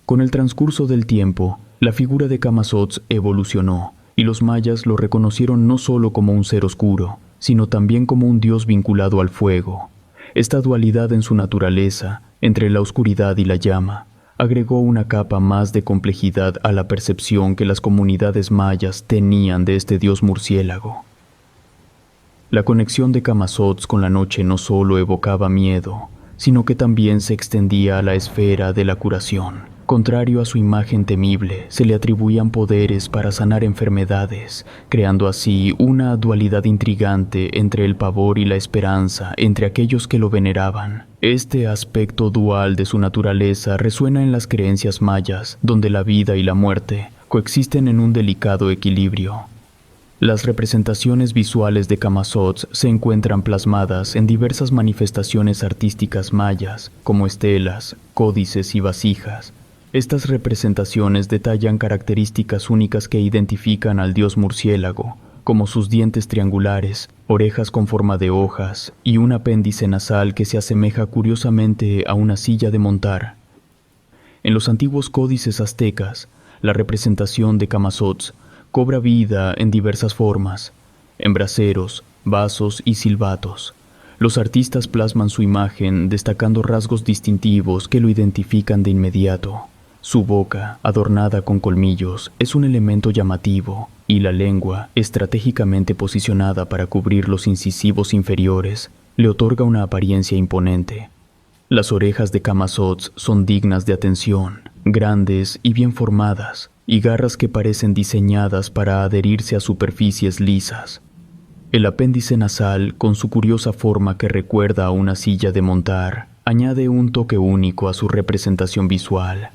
Con el transcurso del tiempo, la figura de Camazotz evolucionó, y los mayas lo reconocieron no solo como un ser oscuro, sino también como un dios vinculado al fuego. Esta dualidad en su naturaleza, entre la oscuridad y la llama, agregó una capa más de complejidad a la percepción que las comunidades mayas tenían de este dios murciélago. La conexión de Camazotz con la noche no solo evocaba miedo, sino que también se extendía a la esfera de la curación. Contrario a su imagen temible, se le atribuían poderes para sanar enfermedades, creando así una dualidad intrigante entre el pavor y la esperanza entre aquellos que lo veneraban. Este aspecto dual de su naturaleza resuena en las creencias mayas, donde la vida y la muerte coexisten en un delicado equilibrio. Las representaciones visuales de Camazotz se encuentran plasmadas en diversas manifestaciones artísticas mayas, como estelas, códices y vasijas. Estas representaciones detallan características únicas que identifican al dios murciélago, como sus dientes triangulares, orejas con forma de hojas y un apéndice nasal que se asemeja curiosamente a una silla de montar. En los antiguos códices aztecas, la representación de Camazotz cobra vida en diversas formas, en braseros, vasos y silbatos. Los artistas plasman su imagen destacando rasgos distintivos que lo identifican de inmediato. Su boca, adornada con colmillos, es un elemento llamativo, y la lengua, estratégicamente posicionada para cubrir los incisivos inferiores, le otorga una apariencia imponente. Las orejas de Camazotz son dignas de atención, grandes y bien formadas, y garras que parecen diseñadas para adherirse a superficies lisas. El apéndice nasal, con su curiosa forma que recuerda a una silla de montar, añade un toque único a su representación visual.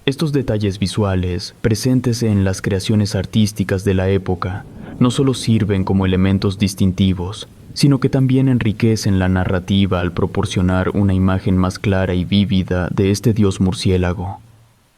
Estos detalles visuales, presentes en las creaciones artísticas de la época, no solo sirven como elementos distintivos, sino que también enriquecen la narrativa al proporcionar una imagen más clara y vívida de este dios murciélago.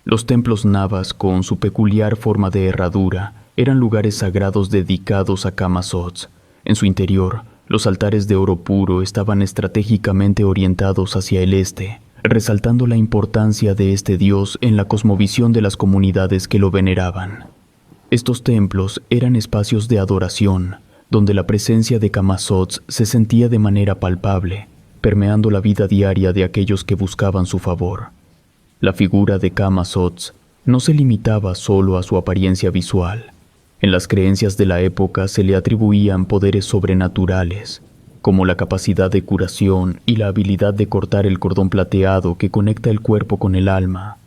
Los templos navas, con su peculiar forma de herradura, eran lugares sagrados dedicados a Camazotz. En su interior, los altares de oro puro estaban estratégicamente orientados hacia el este, resaltando la importancia de este dios en la cosmovisión de las comunidades que lo veneraban. Estos templos eran espacios de adoración, donde la presencia de Camazotz se sentía de manera palpable, permeando la vida diaria de aquellos que buscaban su favor. La figura de Camazotz no se limitaba solo a su apariencia visual. En las creencias de la época se le atribuían poderes sobrenaturales, como la capacidad de curación y la habilidad de cortar el cordón plateado que conecta el cuerpo con el alma.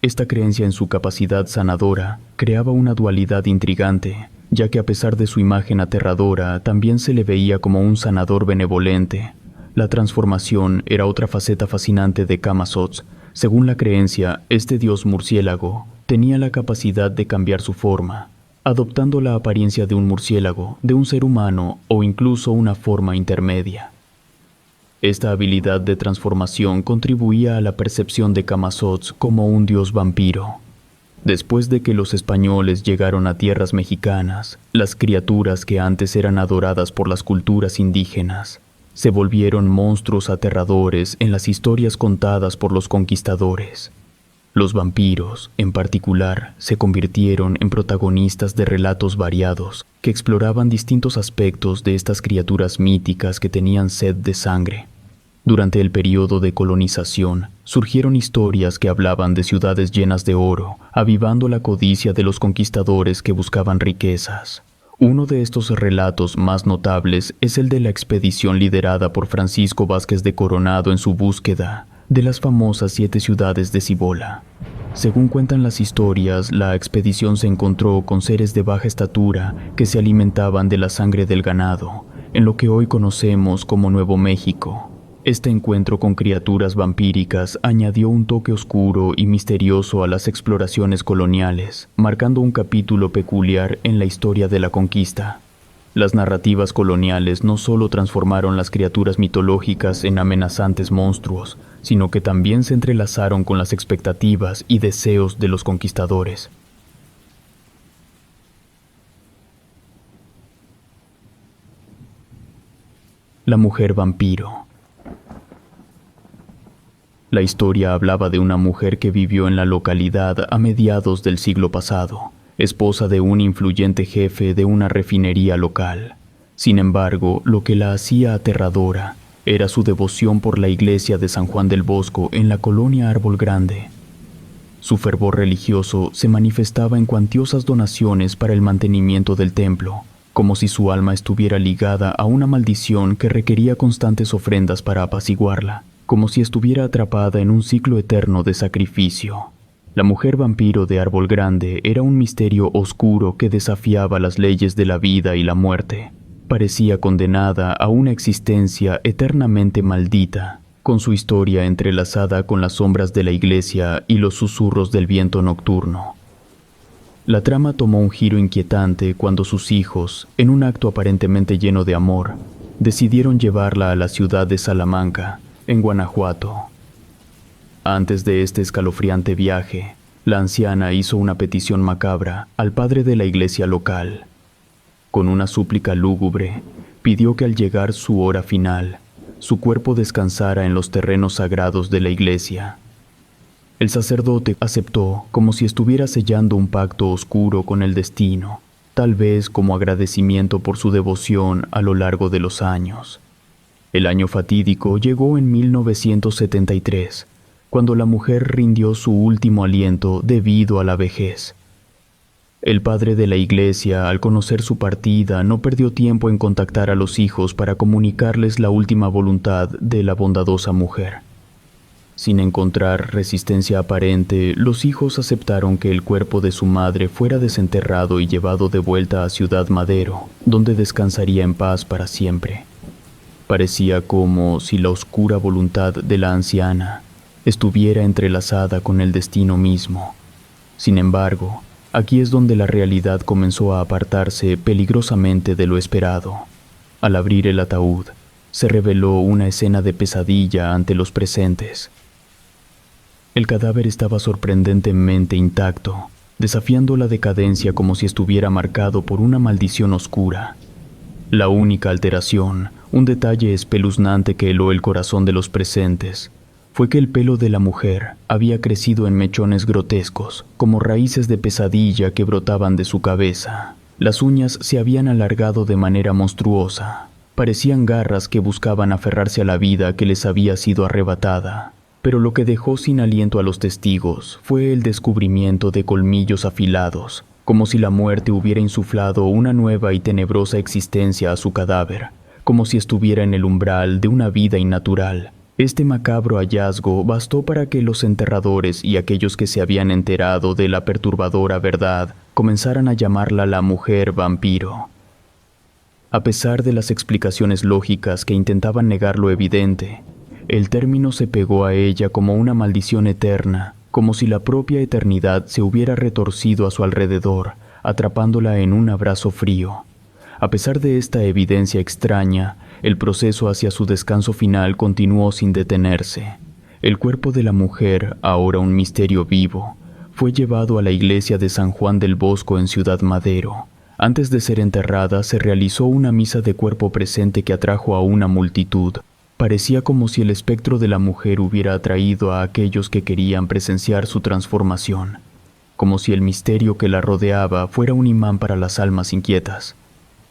Esta creencia en su capacidad sanadora creaba una dualidad intrigante, ya que a pesar de su imagen aterradora, también se le veía como un sanador benevolente. La transformación era otra faceta fascinante de Camazotz. Según la creencia, este dios murciélago tenía la capacidad de cambiar su forma, adoptando la apariencia de un murciélago, de un ser humano o incluso una forma intermedia. Esta habilidad de transformación contribuía a la percepción de Camazotz como un dios vampiro. Después de que los españoles llegaron a tierras mexicanas, las criaturas que antes eran adoradas por las culturas indígenas se volvieron monstruos aterradores en las historias contadas por los conquistadores. Los vampiros, en particular, se convirtieron en protagonistas de relatos variados que exploraban distintos aspectos de estas criaturas míticas que tenían sed de sangre. Durante el período de colonización, surgieron historias que hablaban de ciudades llenas de oro, avivando la codicia de los conquistadores que buscaban riquezas. Uno de estos relatos más notables es el de la expedición liderada por Francisco Vázquez de Coronado en su búsqueda de las famosas 7 ciudades de Cibola. Según cuentan las historias, la expedición se encontró con seres de baja estatura que se alimentaban de la sangre del ganado, en lo que hoy conocemos como Nuevo México. Este encuentro con criaturas vampíricas añadió un toque oscuro y misterioso a las exploraciones coloniales, marcando un capítulo peculiar en la historia de la conquista. Las narrativas coloniales no solo transformaron las criaturas mitológicas en amenazantes monstruos, sino que también se entrelazaron con las expectativas y deseos de los conquistadores. La mujer vampiro. La historia hablaba de una mujer que vivió en la localidad a mediados del siglo pasado, esposa de un influyente jefe de una refinería local. Sin embargo, lo que la hacía aterradora era su devoción por la iglesia de San Juan del Bosco en la colonia Árbol Grande. Su fervor religioso se manifestaba en cuantiosas donaciones para el mantenimiento del templo, como si su alma estuviera ligada a una maldición que requería constantes ofrendas para apaciguarla, como si estuviera atrapada en un ciclo eterno de sacrificio. La mujer vampiro de Árbol Grande era un misterio oscuro que desafiaba las leyes de la vida y la muerte. Parecía condenada a una existencia eternamente maldita, con su historia entrelazada con las sombras de la iglesia y los susurros del viento nocturno. La trama tomó un giro inquietante cuando sus hijos, en un acto aparentemente lleno de amor, decidieron llevarla a la ciudad de Salamanca, en Guanajuato. Antes de este escalofriante viaje, la anciana hizo una petición macabra al padre de la iglesia local. Con una súplica lúgubre, pidió que al llegar su hora final, su cuerpo descansara en los terrenos sagrados de la iglesia. El sacerdote aceptó como si estuviera sellando un pacto oscuro con el destino, tal vez como agradecimiento por su devoción a lo largo de los años. El año fatídico llegó en 1973, cuando la mujer rindió su último aliento debido a la vejez. El padre de la iglesia, al conocer su partida, no perdió tiempo en contactar a los hijos para comunicarles la última voluntad de la bondadosa mujer. Sin encontrar resistencia aparente, los hijos aceptaron que el cuerpo de su madre fuera desenterrado y llevado de vuelta a Ciudad Madero, donde descansaría en paz para siempre. Parecía como si la oscura voluntad de la anciana estuviera entrelazada con el destino mismo. Sin embargo, aquí es donde la realidad comenzó a apartarse peligrosamente de lo esperado. Al abrir el ataúd, se reveló una escena de pesadilla ante los presentes. El cadáver estaba sorprendentemente intacto, desafiando la decadencia como si estuviera marcado por una maldición oscura. La única alteración, un detalle espeluznante que heló el corazón de los presentes, fue que el pelo de la mujer había crecido en mechones grotescos, como raíces de pesadilla que brotaban de su cabeza. Las uñas se habían alargado de manera monstruosa. Parecían garras que buscaban aferrarse a la vida que les había sido arrebatada. Pero lo que dejó sin aliento a los testigos fue el descubrimiento de colmillos afilados, como si la muerte hubiera insuflado una nueva y tenebrosa existencia a su cadáver, como si estuviera en el umbral de una vida innatural. Este macabro hallazgo bastó para que los enterradores y aquellos que se habían enterado de la perturbadora verdad comenzaran a llamarla la mujer vampiro. A pesar de las explicaciones lógicas que intentaban negar lo evidente, el término se pegó a ella como una maldición eterna, como si la propia eternidad se hubiera retorcido a su alrededor, atrapándola en un abrazo frío. A pesar de esta evidencia extraña, el proceso hacia su descanso final continuó sin detenerse. El cuerpo de la mujer, ahora un misterio vivo, fue llevado a la iglesia de San Juan del Bosco en Ciudad Madero. Antes de ser enterrada, se realizó una misa de cuerpo presente que atrajo a una multitud. Parecía como si el espectro de la mujer hubiera atraído a aquellos que querían presenciar su transformación, como si el misterio que la rodeaba fuera un imán para las almas inquietas.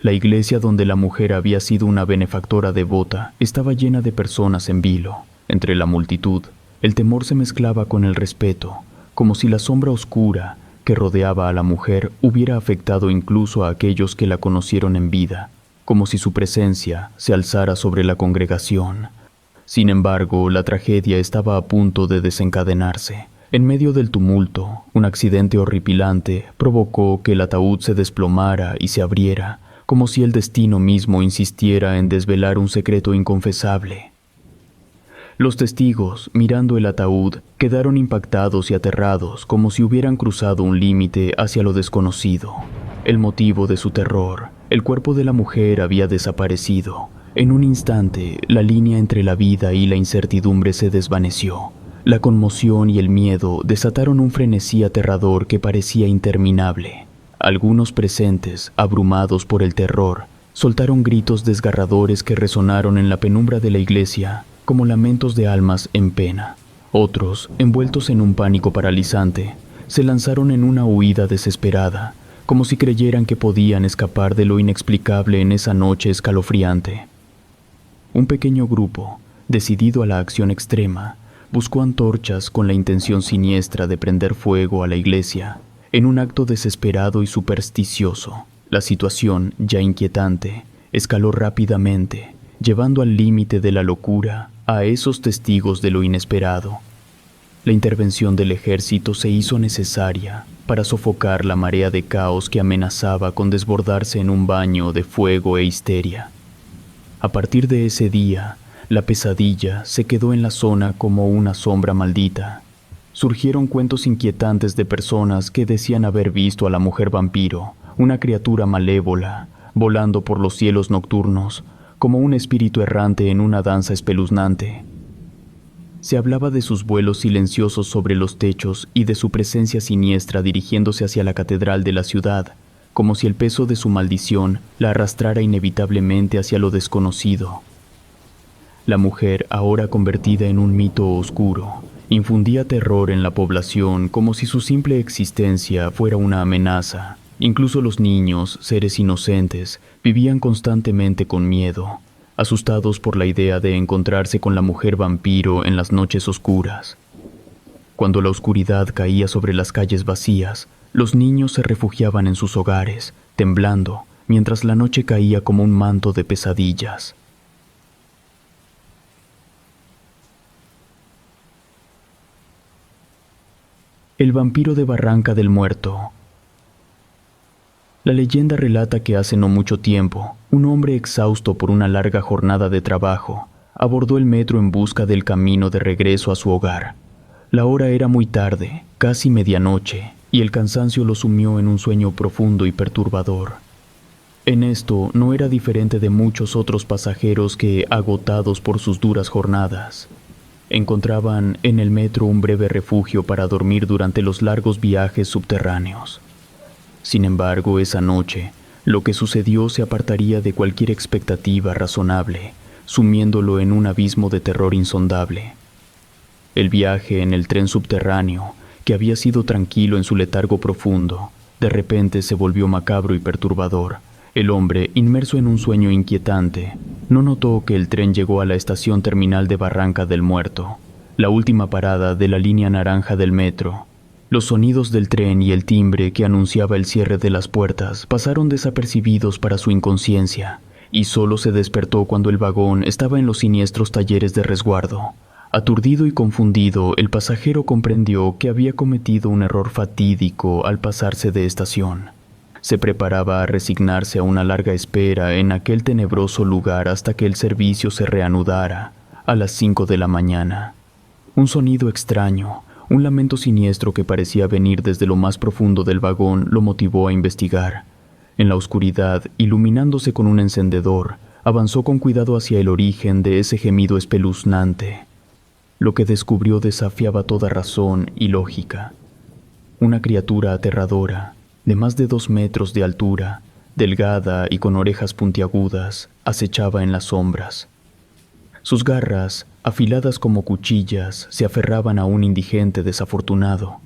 La iglesia donde la mujer había sido una benefactora devota estaba llena de personas en vilo. Entre la multitud, el temor se mezclaba con el respeto, como si la sombra oscura que rodeaba a la mujer hubiera afectado incluso a aquellos que la conocieron en vida, como si su presencia se alzara sobre la congregación. Sin embargo, la tragedia estaba a punto de desencadenarse. En medio del tumulto, un accidente horripilante provocó que el ataúd se desplomara y se abriera, como si el destino mismo insistiera en desvelar un secreto inconfesable. Los testigos, mirando el ataúd, quedaron impactados y aterrados, como si hubieran cruzado un límite hacia lo desconocido. El motivo de su terror: el cuerpo de la mujer había desaparecido. En un instante, la línea entre la vida y la incertidumbre se desvaneció. La conmoción y el miedo desataron un frenesí aterrador que parecía interminable. Algunos presentes, abrumados por el terror, soltaron gritos desgarradores que resonaron en la penumbra de la iglesia como lamentos de almas en pena. Otros, envueltos en un pánico paralizante, se lanzaron en una huida desesperada, como si creyeran que podían escapar de lo inexplicable en esa noche escalofriante. Un pequeño grupo, decidido a la acción extrema, buscó antorchas con la intención siniestra de prender fuego a la iglesia, en un acto desesperado y supersticioso. La situación, ya inquietante, escaló rápidamente, llevando al límite de la locura a esos testigos de lo inesperado. La intervención del ejército se hizo necesaria para sofocar la marea de caos que amenazaba con desbordarse en un baño de fuego e histeria. A partir de ese día, la pesadilla se quedó en la zona como una sombra maldita. Surgieron cuentos inquietantes de personas que decían haber visto a la mujer vampiro, una criatura malévola, volando por los cielos nocturnos, como un espíritu errante en una danza espeluznante. Se hablaba de sus vuelos silenciosos sobre los techos y de su presencia siniestra dirigiéndose hacia la catedral de la ciudad, como si el peso de su maldición la arrastrara inevitablemente hacia lo desconocido. La mujer, ahora convertida en un mito oscuro, infundía terror en la población como si su simple existencia fuera una amenaza. Incluso los niños, seres inocentes, vivían constantemente con miedo, asustados por la idea de encontrarse con la mujer vampiro en las noches oscuras. Cuando la oscuridad caía sobre las calles vacías, los niños se refugiaban en sus hogares, temblando, mientras la noche caía como un manto de pesadillas. El vampiro de Barranca del Muerto. La leyenda relata que hace no mucho tiempo, un hombre exhausto por una larga jornada de trabajo, abordó el metro en busca del camino de regreso a su hogar. La hora era muy tarde, casi medianoche, y el cansancio lo sumió en un sueño profundo y perturbador. En esto no era diferente de muchos otros pasajeros que, agotados por sus duras jornadas, encontraban en el metro un breve refugio para dormir durante los largos viajes subterráneos. Sin embargo, esa noche, lo que sucedió se apartaría de cualquier expectativa razonable, sumiéndolo en un abismo de terror insondable. El viaje en el tren subterráneo, que había sido tranquilo en su letargo profundo, de repente se volvió macabro y perturbador. El hombre, inmerso en un sueño inquietante, no notó que el tren llegó a la estación terminal de Barranca del Muerto, la última parada de la línea naranja del metro. Los sonidos del tren y el timbre que anunciaba el cierre de las puertas pasaron desapercibidos para su inconsciencia, y solo se despertó cuando el vagón estaba en los siniestros talleres de resguardo. Aturdido y confundido, el pasajero comprendió que había cometido un error fatídico al pasarse de estación. Se preparaba a resignarse a una larga espera en aquel tenebroso lugar hasta que el servicio se reanudara, a las 5 de la mañana. Un sonido extraño, un lamento siniestro que parecía venir desde lo más profundo del vagón, lo motivó a investigar. En la oscuridad, iluminándose con un encendedor, avanzó con cuidado hacia el origen de ese gemido espeluznante. Lo que descubrió desafiaba toda razón y lógica. Una criatura aterradora, de más de 2 metros de altura, delgada y con orejas puntiagudas, acechaba en las sombras. Sus garras, afiladas como cuchillas, se aferraban a un indigente desafortunado,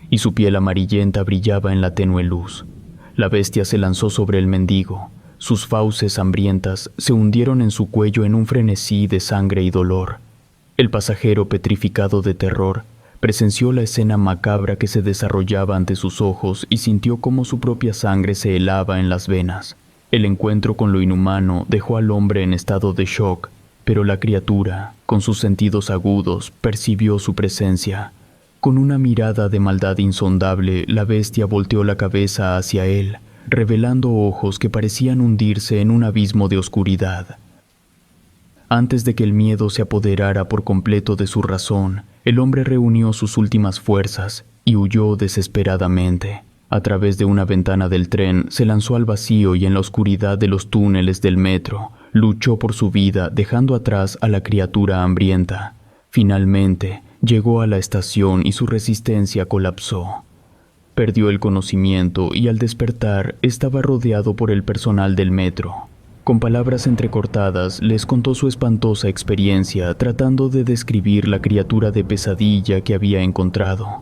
y su piel amarillenta brillaba en la tenue luz. La bestia se lanzó sobre el mendigo. Sus fauces hambrientas se hundieron en su cuello en un frenesí de sangre y dolor. El pasajero, petrificado de terror, presenció la escena macabra que se desarrollaba ante sus ojos y sintió cómo su propia sangre se helaba en las venas. El encuentro con lo inhumano dejó al hombre en estado de shock, pero la criatura, con sus sentidos agudos, percibió su presencia. Con una mirada de maldad insondable, la bestia volteó la cabeza hacia él, revelando ojos que parecían hundirse en un abismo de oscuridad. Antes de que el miedo se apoderara por completo de su razón, el hombre reunió sus últimas fuerzas y huyó desesperadamente. A través de una ventana del tren se lanzó al vacío y en la oscuridad de los túneles del metro luchó por su vida, dejando atrás a la criatura hambrienta. Finalmente, llegó a la estación y su resistencia colapsó. Perdió el conocimiento y al despertar estaba rodeado por el personal del metro. Con palabras entrecortadas les contó su espantosa experiencia tratando de describir la criatura de pesadilla que había encontrado.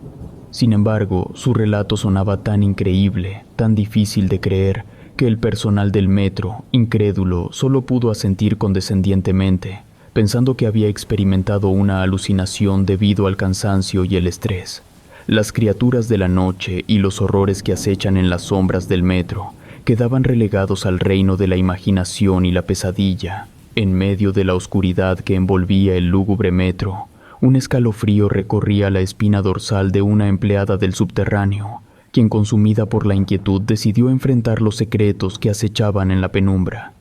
Sin embargo, su relato sonaba tan increíble, tan difícil de creer, que el personal del metro, incrédulo, solo pudo asentir condescendientemente, pensando que había experimentado una alucinación debido al cansancio y el estrés. Las criaturas de la noche y los horrores que acechan en las sombras del metro quedaban relegados al reino de la imaginación y la pesadilla. En medio de la oscuridad que envolvía el lúgubre metro, un escalofrío recorría la espina dorsal de una empleada del subterráneo, quien, consumida por la inquietud, decidió enfrentar los secretos que acechaban en la penumbra.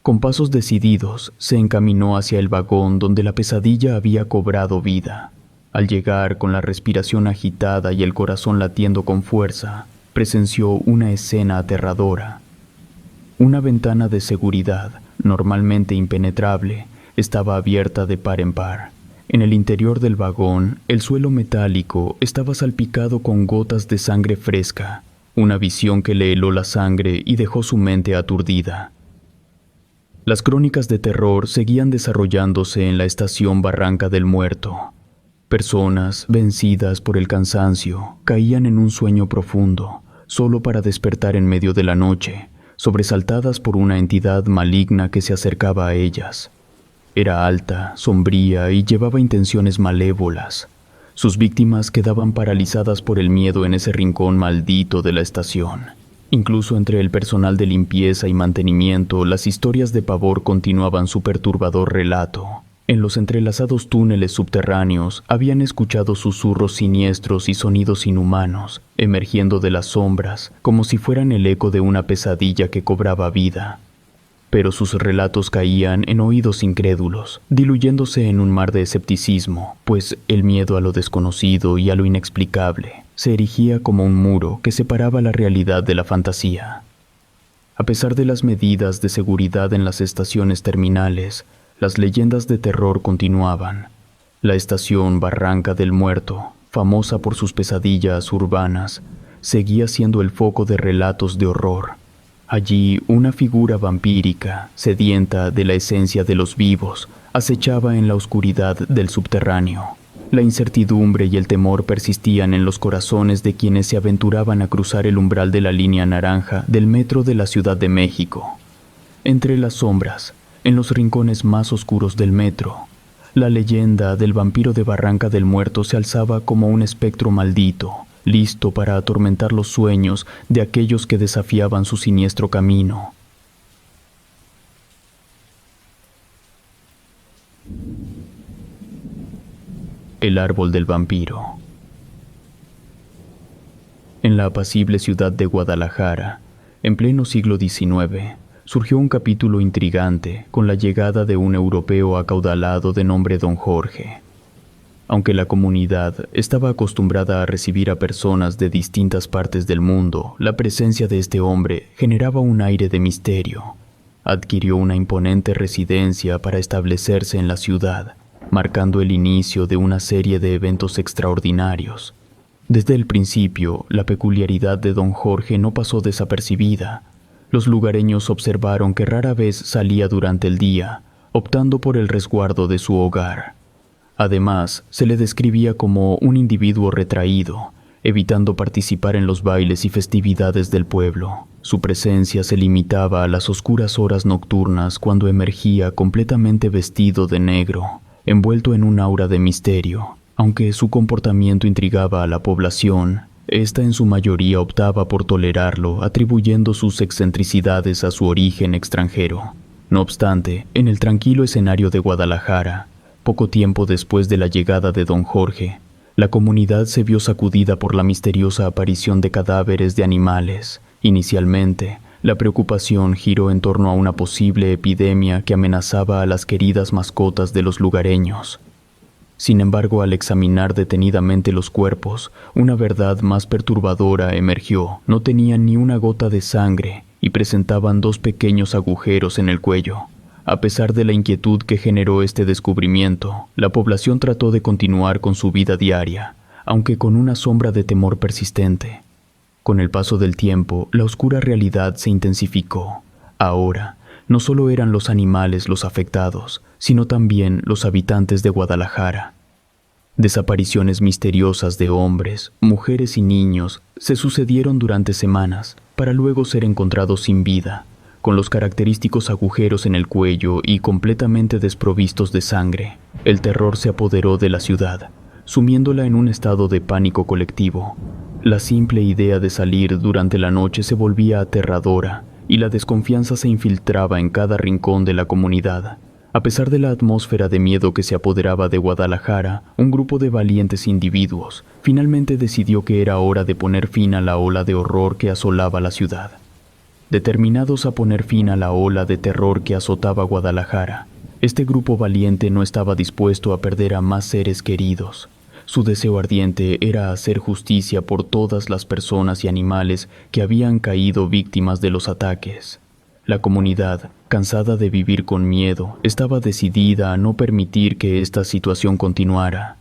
Con pasos decididos, se encaminó hacia el vagón donde la pesadilla había cobrado vida. Al llegar, con la respiración agitada y el corazón latiendo con fuerza, presenció una escena aterradora. Una ventana de seguridad, normalmente impenetrable, estaba abierta de par en par. En el interior del vagón, el suelo metálico estaba salpicado con gotas de sangre fresca, una visión que le heló la sangre y dejó su mente aturdida. Las crónicas de terror seguían desarrollándose en la estación Barranca del Muerto. Personas, vencidas por el cansancio, caían en un sueño profundo, solo para despertar en medio de la noche, sobresaltadas por una entidad maligna que se acercaba a ellas. Era alta, sombría y llevaba intenciones malévolas. Sus víctimas quedaban paralizadas por el miedo en ese rincón maldito de la estación. Incluso entre el personal de limpieza y mantenimiento, las historias de pavor continuaban su perturbador relato. En los entrelazados túneles subterráneos habían escuchado susurros siniestros y sonidos inhumanos, emergiendo de las sombras, como si fueran el eco de una pesadilla que cobraba vida. Pero sus relatos caían en oídos incrédulos, diluyéndose en un mar de escepticismo, pues el miedo a lo desconocido y a lo inexplicable se erigía como un muro que separaba la realidad de la fantasía. A pesar de las medidas de seguridad en las estaciones terminales, las leyendas de terror continuaban. La estación Barranca del Muerto, famosa por sus pesadillas urbanas, seguía siendo el foco de relatos de horror. Allí, una figura vampírica, sedienta de la esencia de los vivos, acechaba en la oscuridad del subterráneo. La incertidumbre y el temor persistían en los corazones de quienes se aventuraban a cruzar el umbral de la línea naranja del metro de la Ciudad de México. Entre las sombras, en los rincones más oscuros del metro, la leyenda del vampiro de Barranca del Muerto se alzaba como un espectro maldito, listo para atormentar los sueños de aquellos que desafiaban su siniestro camino. El árbol del vampiro. En la apacible ciudad de Guadalajara, en pleno siglo XIX, surgió un capítulo intrigante con la llegada de un europeo acaudalado de nombre Don Jorge. Aunque la comunidad estaba acostumbrada a recibir a personas de distintas partes del mundo, la presencia de este hombre generaba un aire de misterio. Adquirió una imponente residencia para establecerse en la ciudad, marcando el inicio de una serie de eventos extraordinarios. Desde el principio, la peculiaridad de Don Jorge no pasó desapercibida. Los lugareños observaron que rara vez salía durante el día, optando por el resguardo de su hogar. Además, se le describía como un individuo retraído, evitando participar en los bailes y festividades del pueblo. Su presencia se limitaba a las oscuras horas nocturnas cuando emergía completamente vestido de negro, envuelto en un aura de misterio. Aunque su comportamiento intrigaba a la población, esta en su mayoría optaba por tolerarlo, atribuyendo sus excentricidades a su origen extranjero. No obstante, en el tranquilo escenario de Guadalajara, poco tiempo después de la llegada de Don Jorge, la comunidad se vio sacudida por la misteriosa aparición de cadáveres de animales. Inicialmente, la preocupación giró en torno a una posible epidemia que amenazaba a las queridas mascotas de los lugareños. Sin embargo, al examinar detenidamente los cuerpos, una verdad más perturbadora emergió. No tenían ni una gota de sangre y presentaban 2 pequeños agujeros en el cuello. A pesar de la inquietud que generó este descubrimiento, la población trató de continuar con su vida diaria, aunque con una sombra de temor persistente. Con el paso del tiempo, la oscura realidad se intensificó. Ahora, no solo eran los animales los afectados, sino también los habitantes de Guadalajara. Desapariciones misteriosas de hombres, mujeres y niños se sucedieron durante semanas, para luego ser encontrados sin vida, con los característicos agujeros en el cuello y completamente desprovistos de sangre. El terror se apoderó de la ciudad, sumiéndola en un estado de pánico colectivo. La simple idea de salir durante la noche se volvía aterradora y la desconfianza se infiltraba en cada rincón de la comunidad. A pesar de la atmósfera de miedo que se apoderaba de Guadalajara, un grupo de valientes individuos finalmente decidió que era hora de poner fin a la ola de horror que asolaba la ciudad. Determinados a poner fin a la ola de terror que azotaba Guadalajara, este grupo valiente no estaba dispuesto a perder a más seres queridos. Su deseo ardiente era hacer justicia por todas las personas y animales que habían caído víctimas de los ataques. La comunidad, cansada de vivir con miedo, estaba decidida a no permitir que esta situación continuara.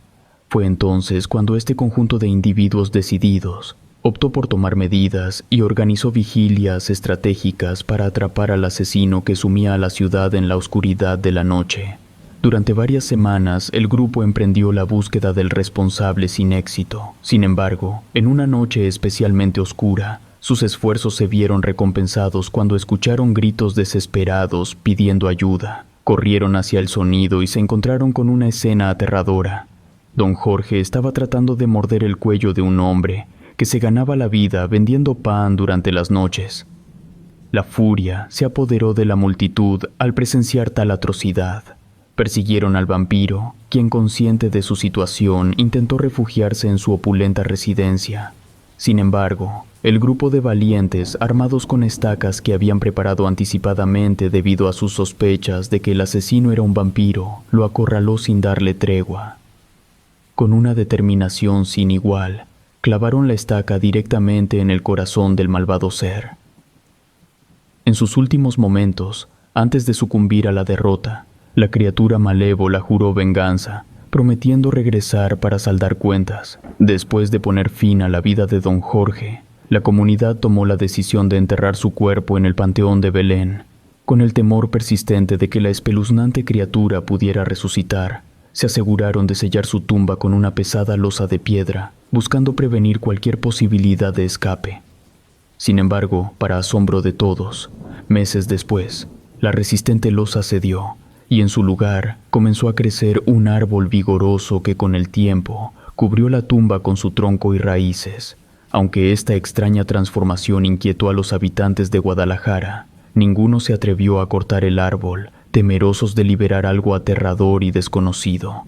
Fue entonces cuando este conjunto de individuos decididos optó por tomar medidas y organizó vigilias estratégicas para atrapar al asesino que sumía a la ciudad en la oscuridad de la noche. Durante varias semanas, el grupo emprendió la búsqueda del responsable sin éxito. Sin embargo, en una noche especialmente oscura, sus esfuerzos se vieron recompensados cuando escucharon gritos desesperados pidiendo ayuda. Corrieron hacia el sonido y se encontraron con una escena aterradora. Don Jorge estaba tratando de morder el cuello de un hombre que se ganaba la vida vendiendo pan durante las noches. La furia se apoderó de la multitud al presenciar tal atrocidad. Persiguieron al vampiro, quien, consciente de su situación, intentó refugiarse en su opulenta residencia. Sin embargo, el grupo de valientes, armados con estacas que habían preparado anticipadamente debido a sus sospechas de que el asesino era un vampiro, lo acorraló sin darle tregua. Con una determinación sin igual, clavaron la estaca directamente en el corazón del malvado ser. En sus últimos momentos, antes de sucumbir a la derrota, la criatura malévola juró venganza, prometiendo regresar para saldar cuentas. Después de poner fin a la vida de Don Jorge, la comunidad tomó la decisión de enterrar su cuerpo en el Panteón de Belén. Con el temor persistente de que la espeluznante criatura pudiera resucitar, se aseguraron de sellar su tumba con una pesada losa de piedra, buscando prevenir cualquier posibilidad de escape. Sin embargo, para asombro de todos, meses después, la resistente losa cedió, y en su lugar comenzó a crecer un árbol vigoroso que con el tiempo cubrió la tumba con su tronco y raíces. Aunque esta extraña transformación inquietó a los habitantes de Guadalajara, ninguno se atrevió a cortar el árbol, temerosos de liberar algo aterrador y desconocido.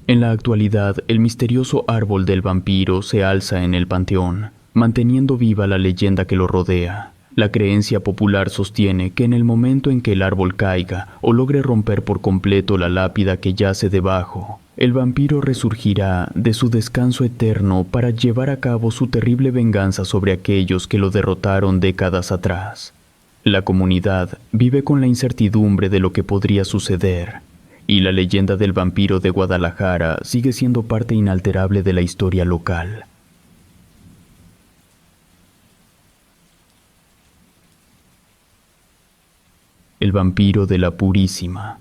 En la actualidad, el misterioso árbol del vampiro se alza en el panteón, manteniendo viva la leyenda que lo rodea. La creencia popular sostiene que en el momento en que el árbol caiga o logre romper por completo la lápida que yace debajo, el vampiro resurgirá de su descanso eterno para llevar a cabo su terrible venganza sobre aquellos que lo derrotaron décadas atrás. La comunidad vive con la incertidumbre de lo que podría suceder, y la leyenda del vampiro de Guadalajara sigue siendo parte inalterable de la historia local. El vampiro de la Purísima.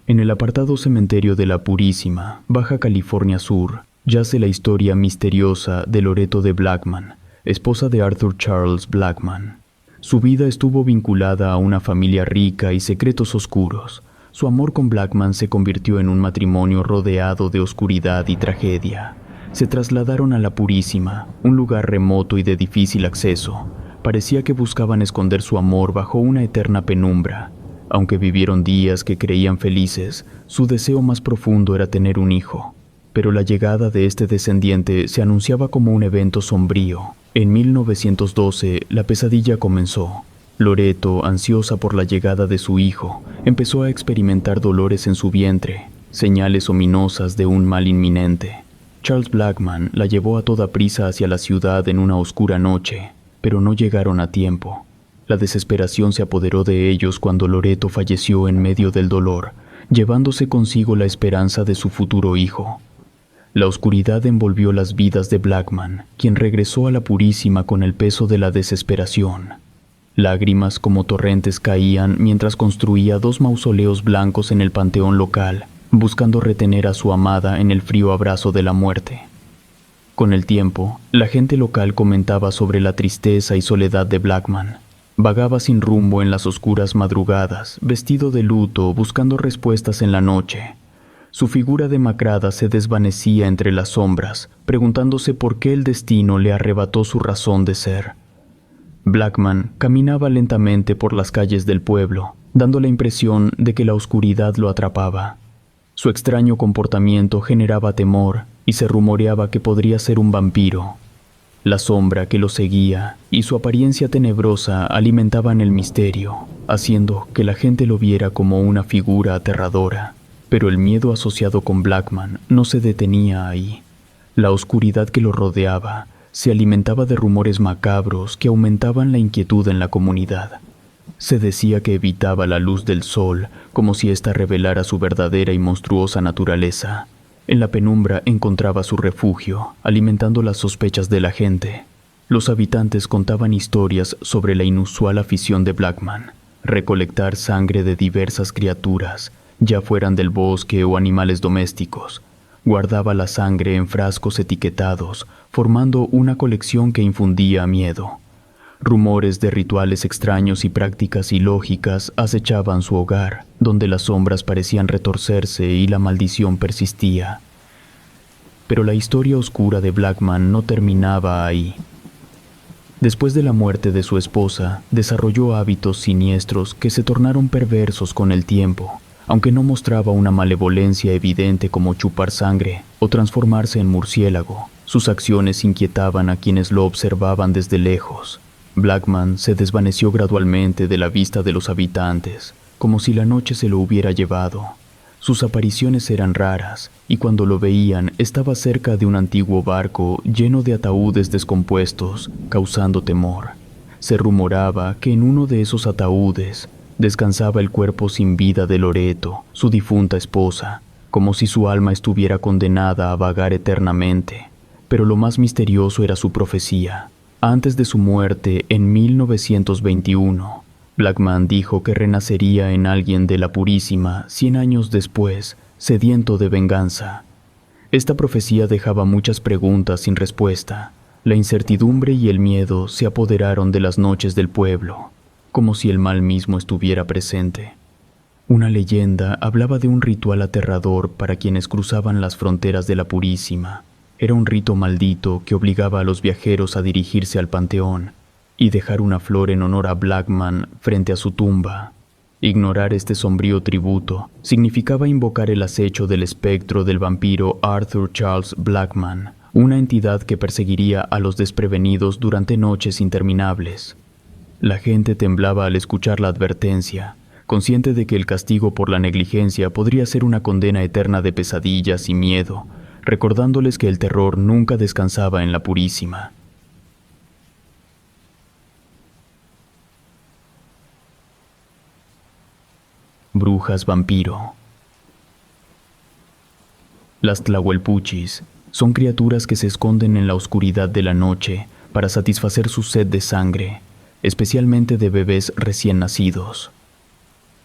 En el apartado cementerio de la Purísima, Baja California Sur, yace la historia misteriosa de Loreto de Blackman, esposa de Arthur Charles Blackman. Su vida estuvo vinculada a una familia rica y secretos oscuros. Su amor con Blackman se convirtió en un matrimonio rodeado de oscuridad y tragedia. Se trasladaron a la Purísima, un lugar remoto y de difícil acceso. Parecía que buscaban esconder su amor bajo una eterna penumbra. Aunque vivieron días que creían felices, su deseo más profundo era tener un hijo. Pero la llegada de este descendiente se anunciaba como un evento sombrío. En 1912, la pesadilla comenzó. Loreto, ansiosa por la llegada de su hijo, empezó a experimentar dolores en su vientre, señales ominosas de un mal inminente. Charles Blackman la llevó a toda prisa hacia la ciudad en una oscura noche, pero no llegaron a tiempo. La desesperación se apoderó de ellos cuando Loreto falleció en medio del dolor, llevándose consigo la esperanza de su futuro hijo. La oscuridad envolvió las vidas de Blackman, quien regresó a la Purísima con el peso de la desesperación. Lágrimas como torrentes caían mientras construía 2 mausoleos blancos en el panteón local, buscando retener a su amada en el frío abrazo de la muerte. Con el tiempo, la gente local comentaba sobre la tristeza y soledad de Blackman. Vagaba sin rumbo en las oscuras madrugadas, vestido de luto, buscando respuestas en la noche. Su figura demacrada se desvanecía entre las sombras, preguntándose por qué el destino le arrebató su razón de ser. Blackman caminaba lentamente por las calles del pueblo, dando la impresión de que la oscuridad lo atrapaba. Su extraño comportamiento generaba temor y se rumoreaba que podría ser un vampiro. La sombra que lo seguía y su apariencia tenebrosa alimentaban el misterio, haciendo que la gente lo viera como una figura aterradora. Pero el miedo asociado con Blackman no se detenía ahí. La oscuridad que lo rodeaba se alimentaba de rumores macabros que aumentaban la inquietud en la comunidad. Se decía que evitaba la luz del sol, como si ésta revelara su verdadera y monstruosa naturaleza. En la penumbra encontraba su refugio, alimentando las sospechas de la gente. Los habitantes contaban historias sobre la inusual afición de Blackman: recolectar sangre de diversas criaturas, ya fueran del bosque o animales domésticos. Guardaba la sangre en frascos etiquetados, formando una colección que infundía miedo. Rumores de rituales extraños y prácticas ilógicas acechaban su hogar, donde las sombras parecían retorcerse y la maldición persistía. Pero la historia oscura de Blackman no terminaba ahí. Después de la muerte de su esposa, desarrolló hábitos siniestros que se tornaron perversos con el tiempo. Aunque no mostraba una malevolencia evidente como chupar sangre o transformarse en murciélago, sus acciones inquietaban a quienes lo observaban desde lejos. Blackman se desvaneció gradualmente de la vista de los habitantes, como si la noche se lo hubiera llevado. Sus apariciones eran raras, y cuando lo veían estaba cerca de un antiguo barco lleno de ataúdes descompuestos, causando temor. Se rumoraba que en uno de esos ataúdes descansaba el cuerpo sin vida de Loreto, su difunta esposa, como si su alma estuviera condenada a vagar eternamente. Pero lo más misterioso era su profecía. Antes de su muerte, en 1921, Blackman dijo que renacería en alguien de la Purísima 100 años después, sediento de venganza. Esta profecía dejaba muchas preguntas sin respuesta. La incertidumbre y el miedo se apoderaron de las noches del pueblo, como si el mal mismo estuviera presente. Una leyenda hablaba de un ritual aterrador para quienes cruzaban las fronteras de la Purísima. Era un rito maldito que obligaba a los viajeros a dirigirse al panteón y dejar una flor en honor a Blackman frente a su tumba. Ignorar este sombrío tributo significaba invocar el acecho del espectro del vampiro Arthur Charles Blackman, una entidad que perseguiría a los desprevenidos durante noches interminables. La gente temblaba al escuchar la advertencia, consciente de que el castigo por la negligencia podría ser una condena eterna de pesadillas y miedo, recordándoles que el terror nunca descansaba en la Purísima. Brujas vampiro. Las tlahuelpuchis son criaturas que se esconden en la oscuridad de la noche para satisfacer su sed de sangre, especialmente de bebés recién nacidos.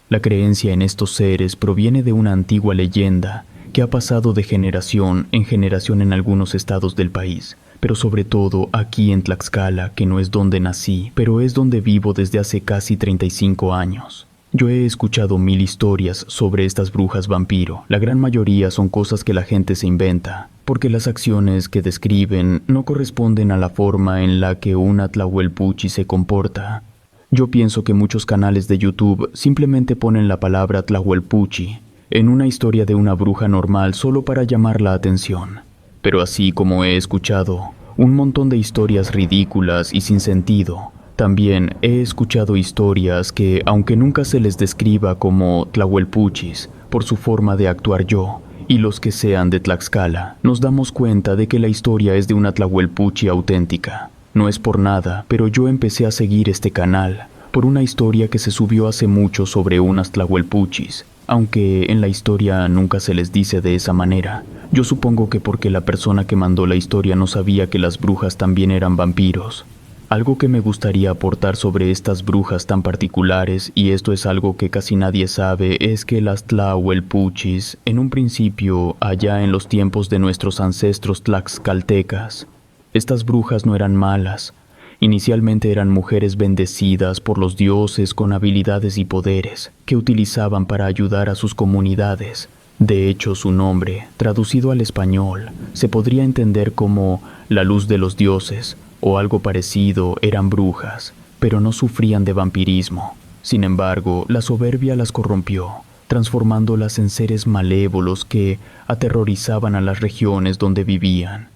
La creencia en estos seres proviene de una antigua leyenda que ha pasado de generación en generación en algunos estados del país, pero sobre todo aquí en Tlaxcala, que no es donde nací, pero es donde vivo desde hace casi 35 años. Yo he escuchado 1000 historias sobre estas brujas vampiro. La gran mayoría son cosas que la gente se inventa, porque las acciones que describen no corresponden a la forma en la que una tlahuelpuchi se comporta. Yo pienso que muchos canales de YouTube simplemente ponen la palabra tlahuelpuchi en una historia de una bruja normal solo para llamar la atención. Pero así como he escuchado un montón de historias ridículas y sin sentido, también he escuchado historias que, aunque nunca se les describa como tlahuelpuchis por su forma de actuar yo, y los que sean de Tlaxcala, nos damos cuenta de que la historia es de una tlahuelpuchi auténtica. No es por nada, pero yo empecé a seguir este canal por una historia que se subió hace mucho sobre unas tlahuelpuchis, aunque en la historia nunca se les dice de esa manera. Yo supongo que porque la persona que mandó la historia no sabía que las brujas también eran vampiros. Algo que me gustaría aportar sobre estas brujas tan particulares, y esto es algo que casi nadie sabe, es que las tlahuelpuchis, en un principio, allá en los tiempos de nuestros ancestros tlaxcaltecas, estas brujas no eran malas. Inicialmente eran mujeres bendecidas por los dioses con habilidades y poderes que utilizaban para ayudar a sus comunidades. De hecho, su nombre, traducido al español, se podría entender como la luz de los dioses o algo parecido. Eran brujas, pero no sufrían de vampirismo. Sin embargo, la soberbia las corrompió, transformándolas en seres malévolos que aterrorizaban a las regiones donde vivían.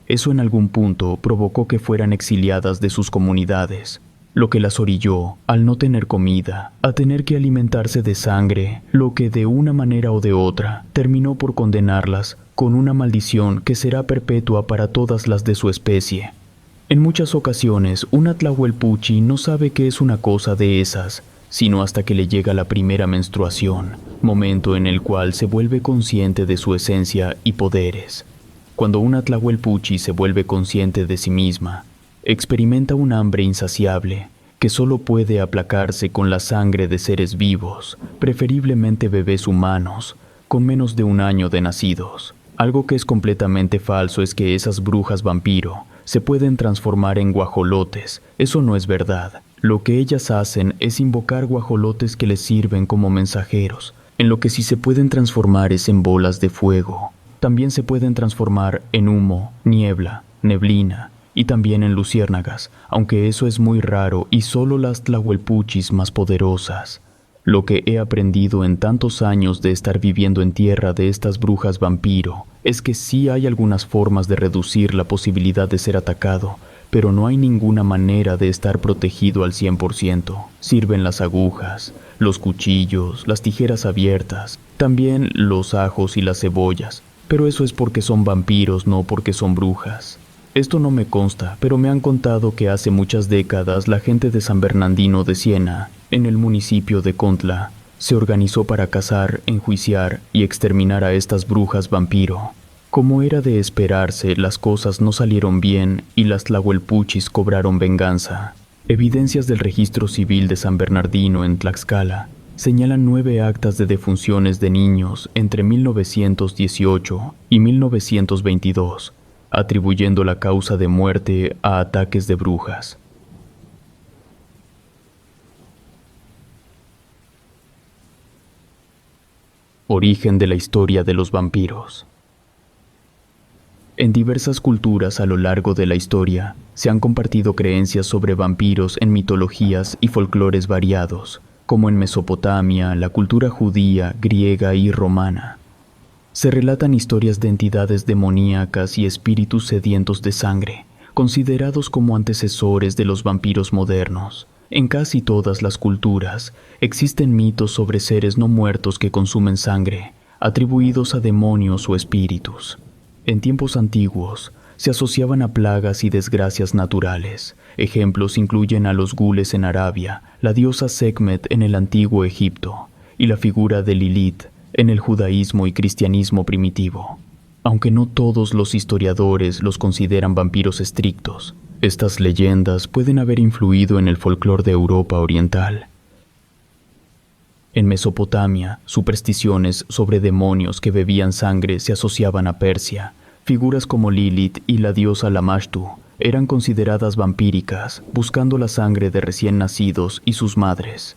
Eso en algún punto provocó que fueran exiliadas de sus comunidades, lo que las orilló, al no tener comida, a tener que alimentarse de sangre, lo que de una manera o de otra terminó por condenarlas con una maldición que será perpetua para todas las de su especie. En muchas ocasiones, una tlahuelpuchi no sabe qué es una cosa de esas, sino hasta que le llega la primera menstruación, momento en el cual se vuelve consciente de su esencia y poderes. Cuando una tlahuelpuchi se vuelve consciente de sí misma, experimenta un hambre insaciable que solo puede aplacarse con la sangre de seres vivos, preferiblemente bebés humanos, con menos de 1 año de nacidos. Algo que es completamente falso es que esas brujas vampiro se pueden transformar en guajolotes. Eso no es verdad. Lo que ellas hacen es invocar guajolotes que les sirven como mensajeros. En lo que sí se pueden transformar es en bolas de fuego. También se pueden transformar en humo, niebla, neblina y también en luciérnagas, aunque eso es muy raro y solo las tlahuelpuchis más poderosas. Lo que he aprendido en tantos años de estar viviendo en tierra de estas brujas vampiro es que sí hay algunas formas de reducir la posibilidad de ser atacado, pero no hay ninguna manera de estar protegido al 100%. Sirven las agujas, los cuchillos, las tijeras abiertas, también los ajos y las cebollas. Pero eso es porque son vampiros, no porque son brujas. Esto no me consta, pero me han contado que hace muchas décadas la gente de San Bernardino de Siena, en el municipio de Contla, se organizó para cazar, enjuiciar y exterminar a estas brujas vampiro. Como era de esperarse, las cosas no salieron bien y las tlahuelpuchis cobraron venganza. Evidencias del registro civil de San Bernardino en Tlaxcala señalan 9 actas de defunciones de niños entre 1918 y 1922, atribuyendo la causa de muerte a ataques de brujas. Origen de la historia de los vampiros. En diversas culturas a lo largo de la historia se han compartido creencias sobre vampiros en mitologías y folclores variados, como en Mesopotamia, la cultura judía, griega y romana. Se relatan historias de entidades demoníacas y espíritus sedientos de sangre, considerados como antecesores de los vampiros modernos. En casi todas las culturas existen mitos sobre seres no muertos que consumen sangre, atribuidos a demonios o espíritus. En tiempos antiguos, se asociaban a plagas y desgracias naturales. Ejemplos incluyen a los gules en Arabia, la diosa Sekhmet en el antiguo Egipto, y la figura de Lilith en el judaísmo y cristianismo primitivo. Aunque no todos los historiadores los consideran vampiros estrictos, estas leyendas pueden haber influido en el folclore de Europa Oriental. En Mesopotamia, supersticiones sobre demonios que bebían sangre se asociaban a Persia. Figuras como Lilith y la diosa Lamashtu eran consideradas vampíricas, buscando la sangre de recién nacidos y sus madres.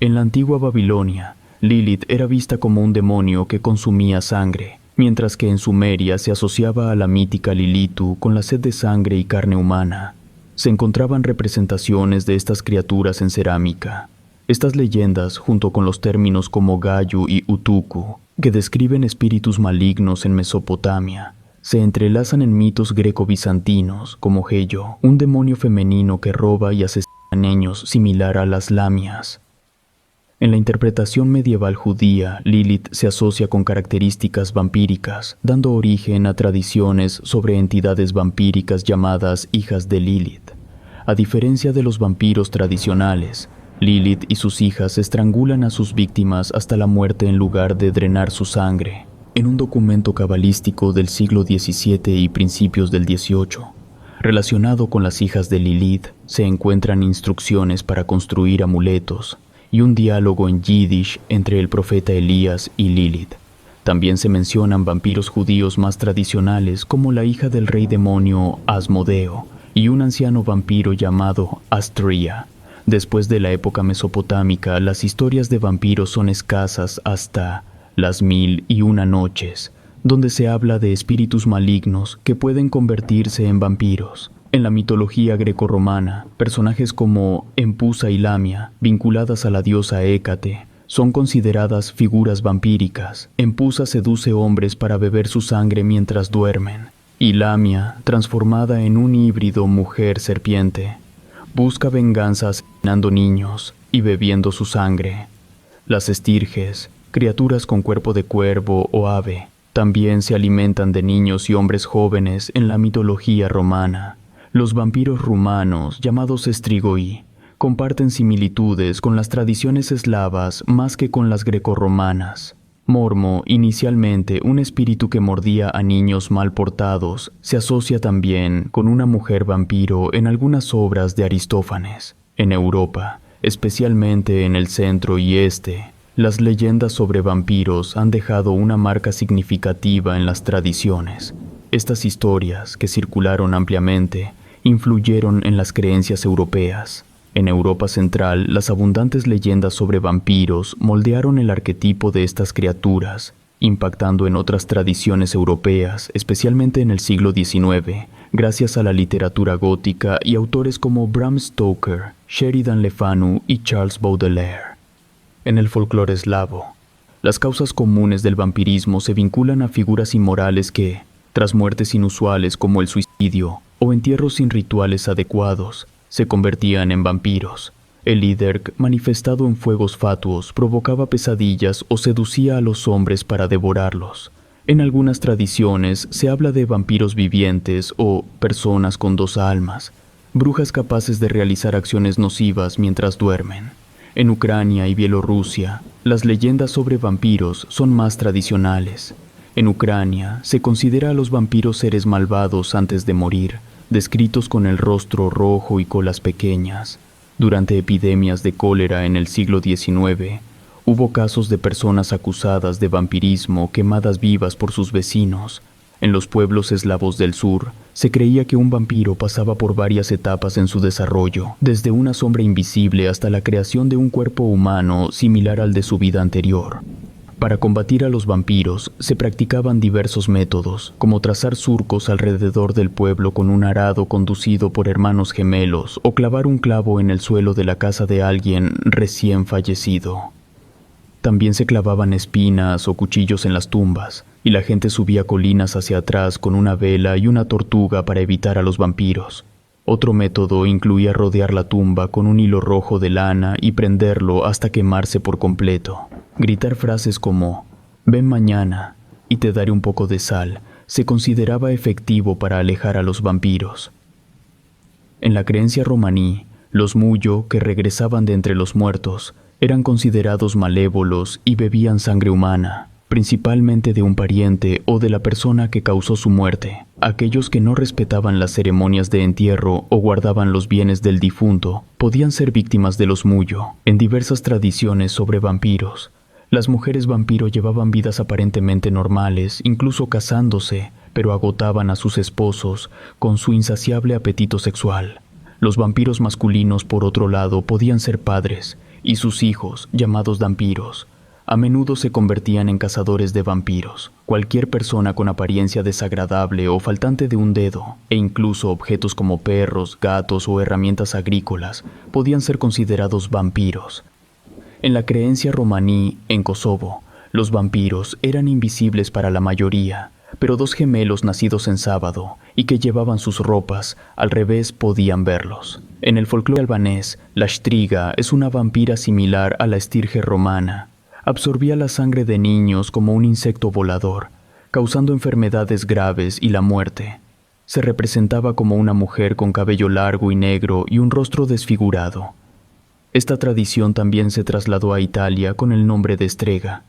En la antigua Babilonia, Lilith era vista como un demonio que consumía sangre, mientras que en Sumeria se asociaba a la mítica Lilitu con la sed de sangre y carne humana. Se encontraban representaciones de estas criaturas en cerámica. Estas leyendas, junto con los términos como Gayu y Utuku, que describen espíritus malignos en Mesopotamia, se entrelazan en mitos greco-bizantinos como Heyo, un demonio femenino que roba y asesina niños similar a las lamias. En la interpretación medieval judía, Lilith se asocia con características vampíricas, dando origen a tradiciones sobre entidades vampíricas llamadas hijas de Lilith. A diferencia de los vampiros tradicionales, Lilith y sus hijas estrangulan a sus víctimas hasta la muerte en lugar de drenar su sangre. En un documento cabalístico del siglo XVII y principios del XVIII, relacionado con las hijas de Lilith, se encuentran instrucciones para construir amuletos y un diálogo en yiddish entre el profeta Elías y Lilith. También se mencionan vampiros judíos más tradicionales como la hija del rey demonio Asmodeo y un anciano vampiro llamado Astría. Después de la época mesopotámica, las historias de vampiros son escasas hasta las 1001 noches, donde se habla de espíritus malignos que pueden convertirse en vampiros. En la mitología grecorromana, personajes como Empusa y Lamia, vinculadas a la diosa Hécate, son consideradas figuras vampíricas. Empusa seduce hombres para beber su sangre mientras duermen, y Lamia, transformada en un híbrido mujer-serpiente, busca venganza asesinando niños y bebiendo su sangre. Las estirges, criaturas con cuerpo de cuervo o ave, también se alimentan de niños y hombres jóvenes en la mitología romana. Los vampiros rumanos, llamados strigoi, comparten similitudes con las tradiciones eslavas más que con las grecorromanas. Mormo, inicialmente un espíritu que mordía a niños mal portados, se asocia también con una mujer vampiro en algunas obras de Aristófanes. En Europa, especialmente en el centro y este, las leyendas sobre vampiros han dejado una marca significativa en las tradiciones. Estas historias, que circularon ampliamente, influyeron en las creencias europeas. En Europa Central, las abundantes leyendas sobre vampiros moldearon el arquetipo de estas criaturas, impactando en otras tradiciones europeas, especialmente en el siglo XIX, gracias a la literatura gótica y autores como Bram Stoker, Sheridan Le Fanu y Charles Baudelaire. En el folclore eslavo, las causas comunes del vampirismo se vinculan a figuras inmorales que, tras muertes inusuales como el suicidio o entierros sin rituales adecuados, se convertían en vampiros. El Iderk, manifestado en fuegos fatuos, provocaba pesadillas o seducía a los hombres para devorarlos. En algunas tradiciones se habla de vampiros vivientes o personas con dos almas, brujas capaces de realizar acciones nocivas mientras duermen. En Ucrania y Bielorrusia, las leyendas sobre vampiros son más tradicionales. En Ucrania, se considera a los vampiros seres malvados antes de morir, descritos con el rostro rojo y colas pequeñas. Durante epidemias de cólera en el siglo XIX, hubo casos de personas acusadas de vampirismo quemadas vivas por sus vecinos. En los pueblos eslavos del sur, se creía que un vampiro pasaba por varias etapas en su desarrollo, desde una sombra invisible hasta la creación de un cuerpo humano similar al de su vida anterior. Para combatir a los vampiros, se practicaban diversos métodos, como trazar surcos alrededor del pueblo con un arado conducido por hermanos gemelos o clavar un clavo en el suelo de la casa de alguien recién fallecido. También se clavaban espinas o cuchillos en las tumbas, y la gente subía colinas hacia atrás con una vela y una tortuga para evitar a los vampiros. Otro método incluía rodear la tumba con un hilo rojo de lana y prenderlo hasta quemarse por completo. Gritar frases como «Ven mañana y te daré un poco de sal» se consideraba efectivo para alejar a los vampiros. En la creencia romaní, los Muyo, que regresaban de entre los muertos, eran considerados malévolos y bebían sangre humana, principalmente de un pariente o de la persona que causó su muerte. Aquellos que no respetaban las ceremonias de entierro o guardaban los bienes del difunto podían ser víctimas de los Muyo. En diversas tradiciones sobre vampiros, las mujeres vampiro llevaban vidas aparentemente normales, incluso casándose, pero agotaban a sus esposos con su insaciable apetito sexual. Los vampiros masculinos, por otro lado, podían ser padres, y sus hijos, llamados vampiros, a menudo se convertían en cazadores de vampiros. Cualquier persona con apariencia desagradable o faltante de un dedo, e incluso objetos como perros, gatos o herramientas agrícolas, podían ser considerados vampiros. En la creencia romaní, en Kosovo, los vampiros eran invisibles para la mayoría, pero dos gemelos nacidos en sábado y que llevaban sus ropas al revés podían verlos. En el folclore albanés, la Shtriga es una vampira similar a la estirge romana. Absorbía la sangre de niños como un insecto volador, causando enfermedades graves y la muerte. Se representaba como una mujer con cabello largo y negro y un rostro desfigurado. Esta tradición también se trasladó a Italia con el nombre de Strega.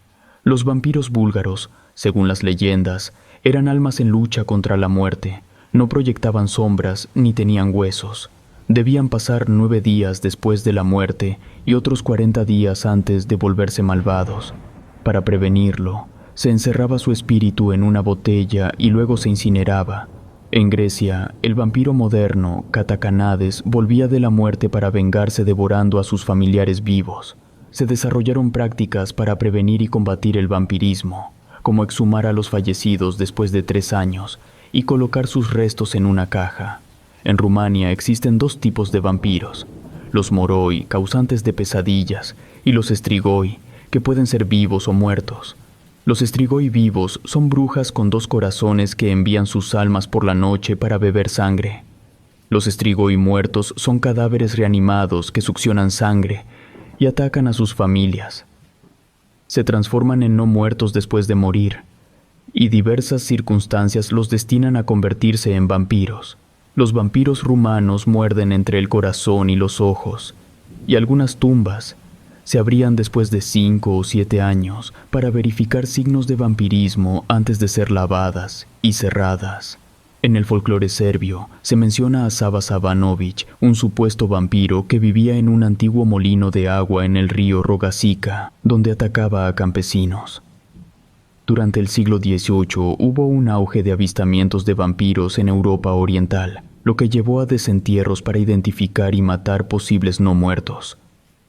Los vampiros búlgaros, según las leyendas, eran almas en lucha contra la muerte. No proyectaban sombras ni tenían huesos. Debían pasar 9 días después de la muerte y otros 40 días antes de volverse malvados. Para prevenirlo, se encerraba su espíritu en una botella y luego se incineraba. En Grecia, el vampiro moderno, Catacanades, volvía de la muerte para vengarse devorando a sus familiares vivos. Se desarrollaron prácticas para prevenir y combatir el vampirismo, como exhumar a los fallecidos después de 3 años y colocar sus restos en una caja. En Rumania existen 2 tipos de vampiros: los moroi, causantes de pesadillas, y los strigoi, que pueden ser vivos o muertos. Los strigoi vivos son brujas con 2 corazones que envían sus almas por la noche para beber sangre. Los strigoi muertos son cadáveres reanimados que succionan sangre y atacan a sus familias. Se transforman en no muertos después de morir, y diversas circunstancias los destinan a convertirse en vampiros. Los vampiros rumanos muerden entre el corazón y los ojos, y algunas tumbas se abrían después de 5 o 7 años para verificar signos de vampirismo antes de ser lavadas y cerradas. En el folclore serbio se menciona a Sava Savanović, un supuesto vampiro que vivía en un antiguo molino de agua en el río Rogasica, donde atacaba a campesinos. Durante el siglo XVIII hubo un auge de avistamientos de vampiros en Europa Oriental, lo que llevó a desentierros para identificar y matar posibles no muertos.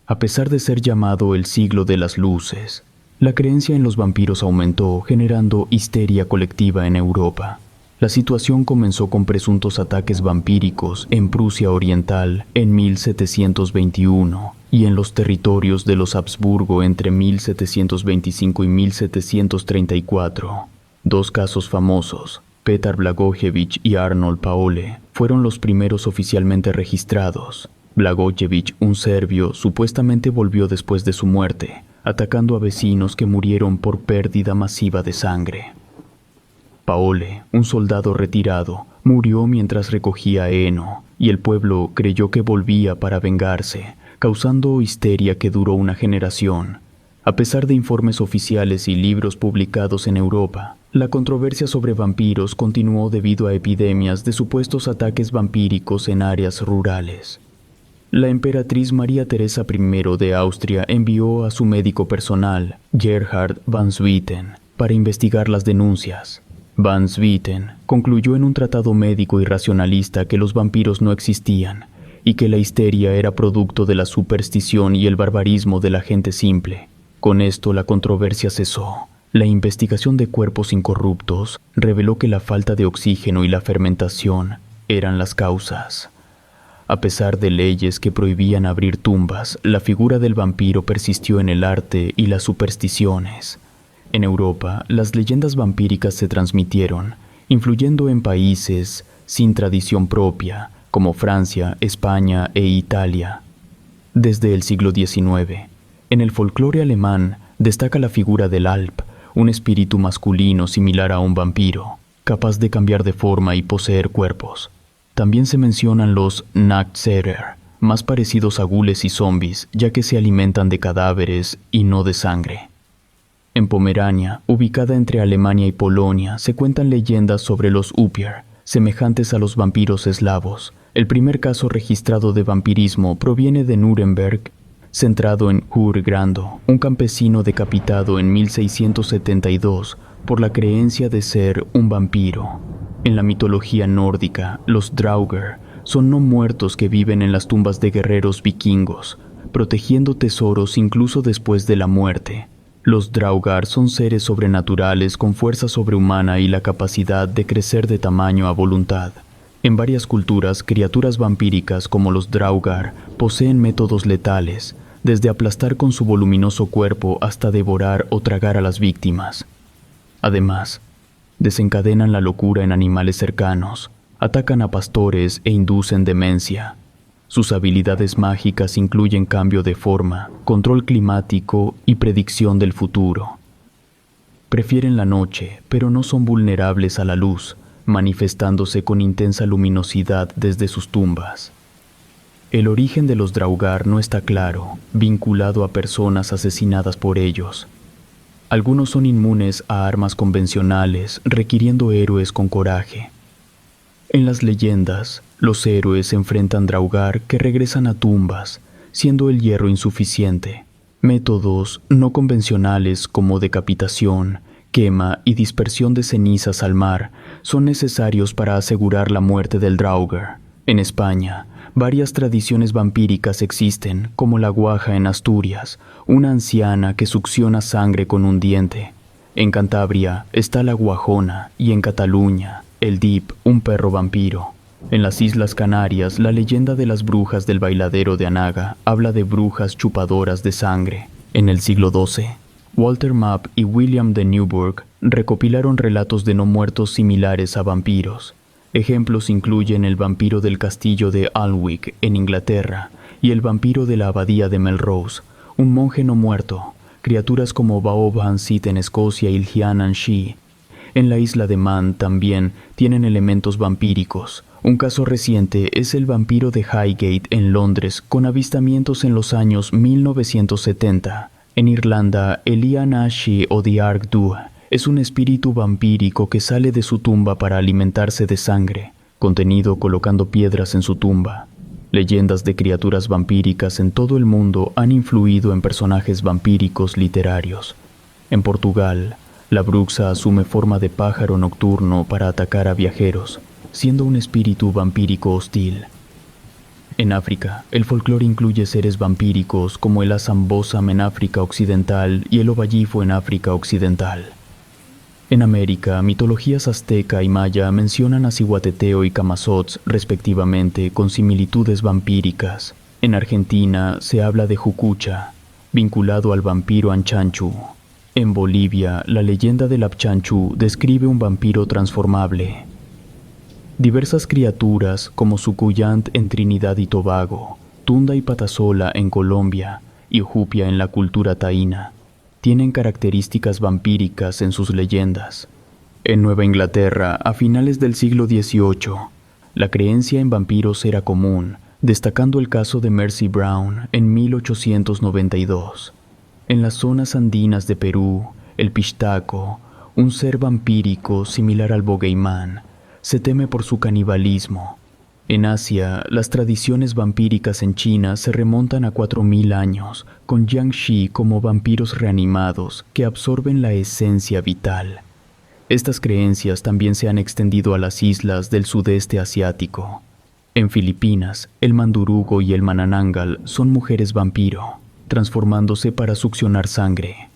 A pesar de ser llamado el siglo de las luces, la creencia en los vampiros aumentó, generando histeria colectiva en Europa. La situación comenzó con presuntos ataques vampíricos en Prusia Oriental en 1721 y en los territorios de los Habsburgo entre 1725 y 1734. 2 casos famosos, Petar Blagojevich y Arnold Paole, fueron los primeros oficialmente registrados. Blagojevich, un serbio, supuestamente volvió después de su muerte, atacando a vecinos que murieron por pérdida masiva de sangre. Paole, un soldado retirado, murió mientras recogía heno, y el pueblo creyó que volvía para vengarse, causando histeria que duró una generación. A pesar de informes oficiales y libros publicados en Europa, la controversia sobre vampiros continuó debido a epidemias de supuestos ataques vampíricos en áreas rurales. La emperatriz María Teresa I de Austria envió a su médico personal, Gerhard van Swieten, para investigar las denuncias. Van Swieten concluyó en un tratado médico y racionalista que los vampiros no existían y que la histeria era producto de la superstición y el barbarismo de la gente simple. Con esto la controversia cesó. La investigación de cuerpos incorruptos reveló que la falta de oxígeno y la fermentación eran las causas. A pesar de leyes que prohibían abrir tumbas, la figura del vampiro persistió en el arte y las supersticiones. En Europa, las leyendas vampíricas se transmitieron, influyendo en países sin tradición propia, como Francia, España e Italia. Desde el siglo XIX, en el folclore alemán destaca la figura del Alp, un espíritu masculino similar a un vampiro, capaz de cambiar de forma y poseer cuerpos. También se mencionan los Nachtseher, más parecidos a gules y zombis, ya que se alimentan de cadáveres y no de sangre. En Pomerania, ubicada entre Alemania y Polonia, se cuentan leyendas sobre los Upier, semejantes a los vampiros eslavos. El primer caso registrado de vampirismo proviene de Nuremberg, centrado en Hurgrando, un campesino decapitado en 1672 por la creencia de ser un vampiro. En la mitología nórdica, los Draugr son no muertos que viven en las tumbas de guerreros vikingos, protegiendo tesoros incluso después de la muerte. Los Draugr son seres sobrenaturales con fuerza sobrehumana y la capacidad de crecer de tamaño a voluntad. En varias culturas, criaturas vampíricas como los Draugr poseen métodos letales, desde aplastar con su voluminoso cuerpo hasta devorar o tragar a las víctimas. Además, desencadenan la locura en animales cercanos, atacan a pastores e inducen demencia. Sus habilidades mágicas incluyen cambio de forma, control climático y predicción del futuro. Prefieren la noche, pero no son vulnerables a la luz, manifestándose con intensa luminosidad desde sus tumbas. El origen de los Draugr no está claro, vinculado a personas asesinadas por ellos. Algunos son inmunes a armas convencionales, requiriendo héroes con coraje. En las leyendas, los héroes enfrentan Draugr que regresan a tumbas, siendo el hierro insuficiente. Métodos no convencionales como decapitación, quema y dispersión de cenizas al mar son necesarios para asegurar la muerte del Draugr. En España, varias tradiciones vampíricas existen, como la Guaja en Asturias, una anciana que succiona sangre con un diente. En Cantabria está la Guajona y en Cataluña, el Dip, un perro vampiro. En las Islas Canarias, la leyenda de las brujas del bailadero de Anaga habla de brujas chupadoras de sangre. En el siglo XII, Walter Map y William de Newburgh recopilaron relatos de no muertos similares a vampiros. Ejemplos incluyen el vampiro del castillo de Alnwick en Inglaterra y el vampiro de la abadía de Melrose, un monje no muerto, criaturas como Baob Hansit en Escocia y Lhianan Shi. En la isla de Man también tienen elementos vampíricos. Un caso reciente es el vampiro de Highgate en Londres, con avistamientos en los años 1970. En Irlanda, el Ian Ashi o The Ark Dhu es un espíritu vampírico que sale de su tumba para alimentarse de sangre, contenido colocando piedras en su tumba. Leyendas de criaturas vampíricas en todo el mundo han influido en personajes vampíricos literarios. En Portugal, la bruxa asume forma de pájaro nocturno para atacar a viajeros, siendo un espíritu vampírico hostil. En África, el folclore incluye seres vampíricos como el Asambosam en África Occidental y el Obayifo en África Occidental. En América, mitologías azteca y maya mencionan a Cihuateteo y Camazotz, respectivamente, con similitudes vampíricas. En Argentina se habla de Jucucha, vinculado al vampiro Anchanchu. En Bolivia, la leyenda del Apchanchu describe un vampiro transformable. Diversas criaturas, como Sucuyant en Trinidad y Tobago, Tunda y Patasola en Colombia y Jupia en la cultura taína, tienen características vampíricas en sus leyendas. En Nueva Inglaterra, a finales del siglo XVIII, la creencia en vampiros era común, destacando el caso de Mercy Brown en 1892. En las zonas andinas de Perú, el Pixtaco, un ser vampírico similar al Boogeyman, se teme por su canibalismo. En Asia, las tradiciones vampíricas en China se remontan a 4000 años, con Jiangxi como vampiros reanimados que absorben la esencia vital. Estas creencias también se han extendido a las islas del sudeste asiático. En Filipinas, el Mandurugo y el Manananggal son mujeres vampiro. transformándose para succionar sangre.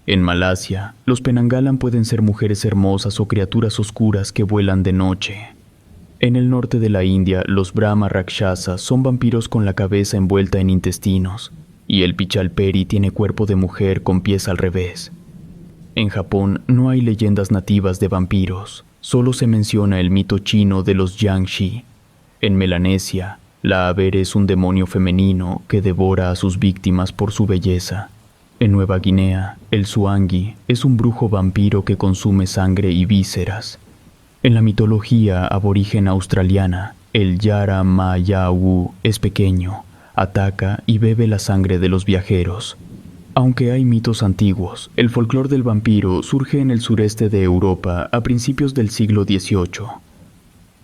En Malasia, los Penanggalan pueden ser mujeres hermosas o criaturas oscuras que vuelan de noche. En el norte de la India, los Brahma Rakshasas son vampiros con la cabeza envuelta en intestinos, y el Pichalperi tiene cuerpo de mujer con pies al revés. En Japón no hay leyendas nativas de vampiros, solo se menciona el mito chino de los Yangshi. En Melanesia, la Abere es un demonio femenino que devora a sus víctimas por su belleza. En Nueva Guinea, el Suangi es un brujo vampiro que consume sangre y vísceras. En la mitología aborigen australiana, el Yara Mayawu es pequeño, ataca y bebe la sangre de los viajeros. Aunque hay mitos antiguos, el folclore del vampiro surge en el sureste de Europa a principios del siglo XVIII,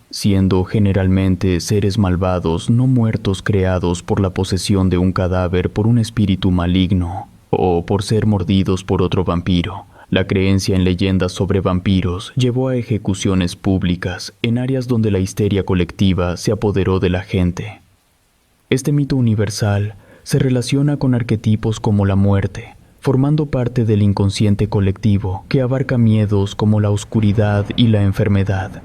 siendo generalmente seres malvados no muertos creados por la posesión de un cadáver por un espíritu maligno o por ser mordidos por otro vampiro. La creencia en leyendas sobre vampiros llevó a ejecuciones públicas en áreas donde la histeria colectiva se apoderó de la gente. Este mito universal se relaciona con arquetipos como la muerte, formando parte del inconsciente colectivo que abarca miedos como la oscuridad y la enfermedad.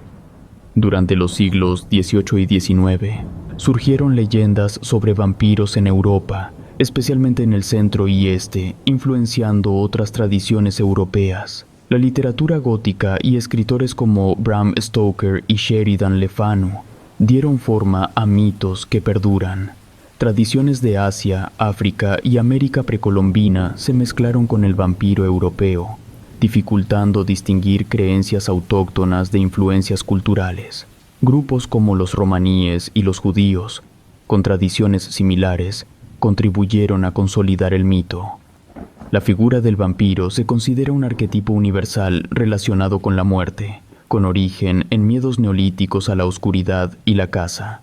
Durante los siglos XVIII y XIX, surgieron leyendas sobre vampiros en Europa, especialmente en el centro y este, influenciando otras tradiciones europeas. La literatura gótica y escritores como Bram Stoker y Sheridan Le Fanu dieron forma a mitos que perduran. Tradiciones de Asia, África y América precolombina se mezclaron con el vampiro europeo, dificultando distinguir creencias autóctonas de influencias culturales. Grupos como los romaníes y los judíos, con tradiciones similares, contribuyeron a consolidar el mito. La figura del vampiro se considera un arquetipo universal relacionado con la muerte, con origen en miedos neolíticos a la oscuridad y la caza.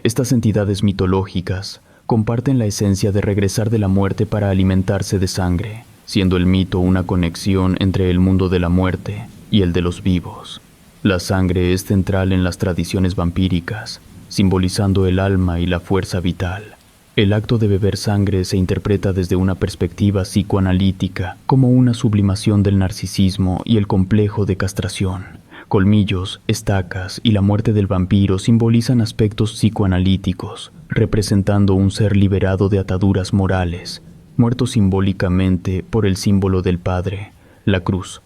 Estas entidades mitológicas comparten la esencia de regresar de la muerte para alimentarse de sangre, siendo el mito una conexión entre el mundo de la muerte y el de los vivos. La sangre es central en las tradiciones vampíricas, simbolizando el alma y la fuerza vital. El acto de beber sangre se interpreta desde una perspectiva psicoanalítica como una sublimación del narcisismo y el complejo de castración. Colmillos, estacas y la muerte del vampiro simbolizan aspectos psicoanalíticos, representando un ser liberado de ataduras morales, muerto simbólicamente por el símbolo del padre, la cruz.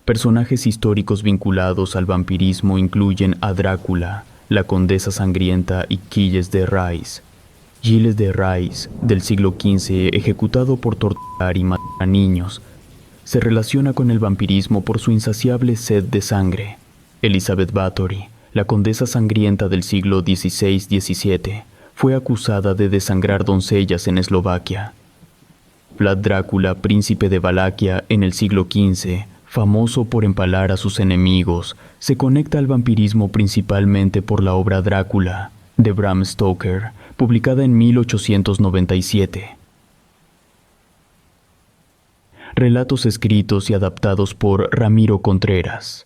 Personajes históricos vinculados al vampirismo incluyen a Drácula, la condesa sangrienta y Gilles de Rais. Gilles de Rais, del siglo XV, ejecutado por torturar y matar a niños, se relaciona con el vampirismo por su insaciable sed de sangre. Elizabeth Bathory, la condesa sangrienta del siglo XVI-XVII, fue acusada de desangrar doncellas en Eslovaquia. Vlad Drácula, príncipe de Valaquia en el siglo XV, famoso por empalar a sus enemigos, se conecta al vampirismo principalmente por la obra Drácula, de Bram Stoker, publicada en 1897. Relatos escritos y adaptados por Ramiro Contreras.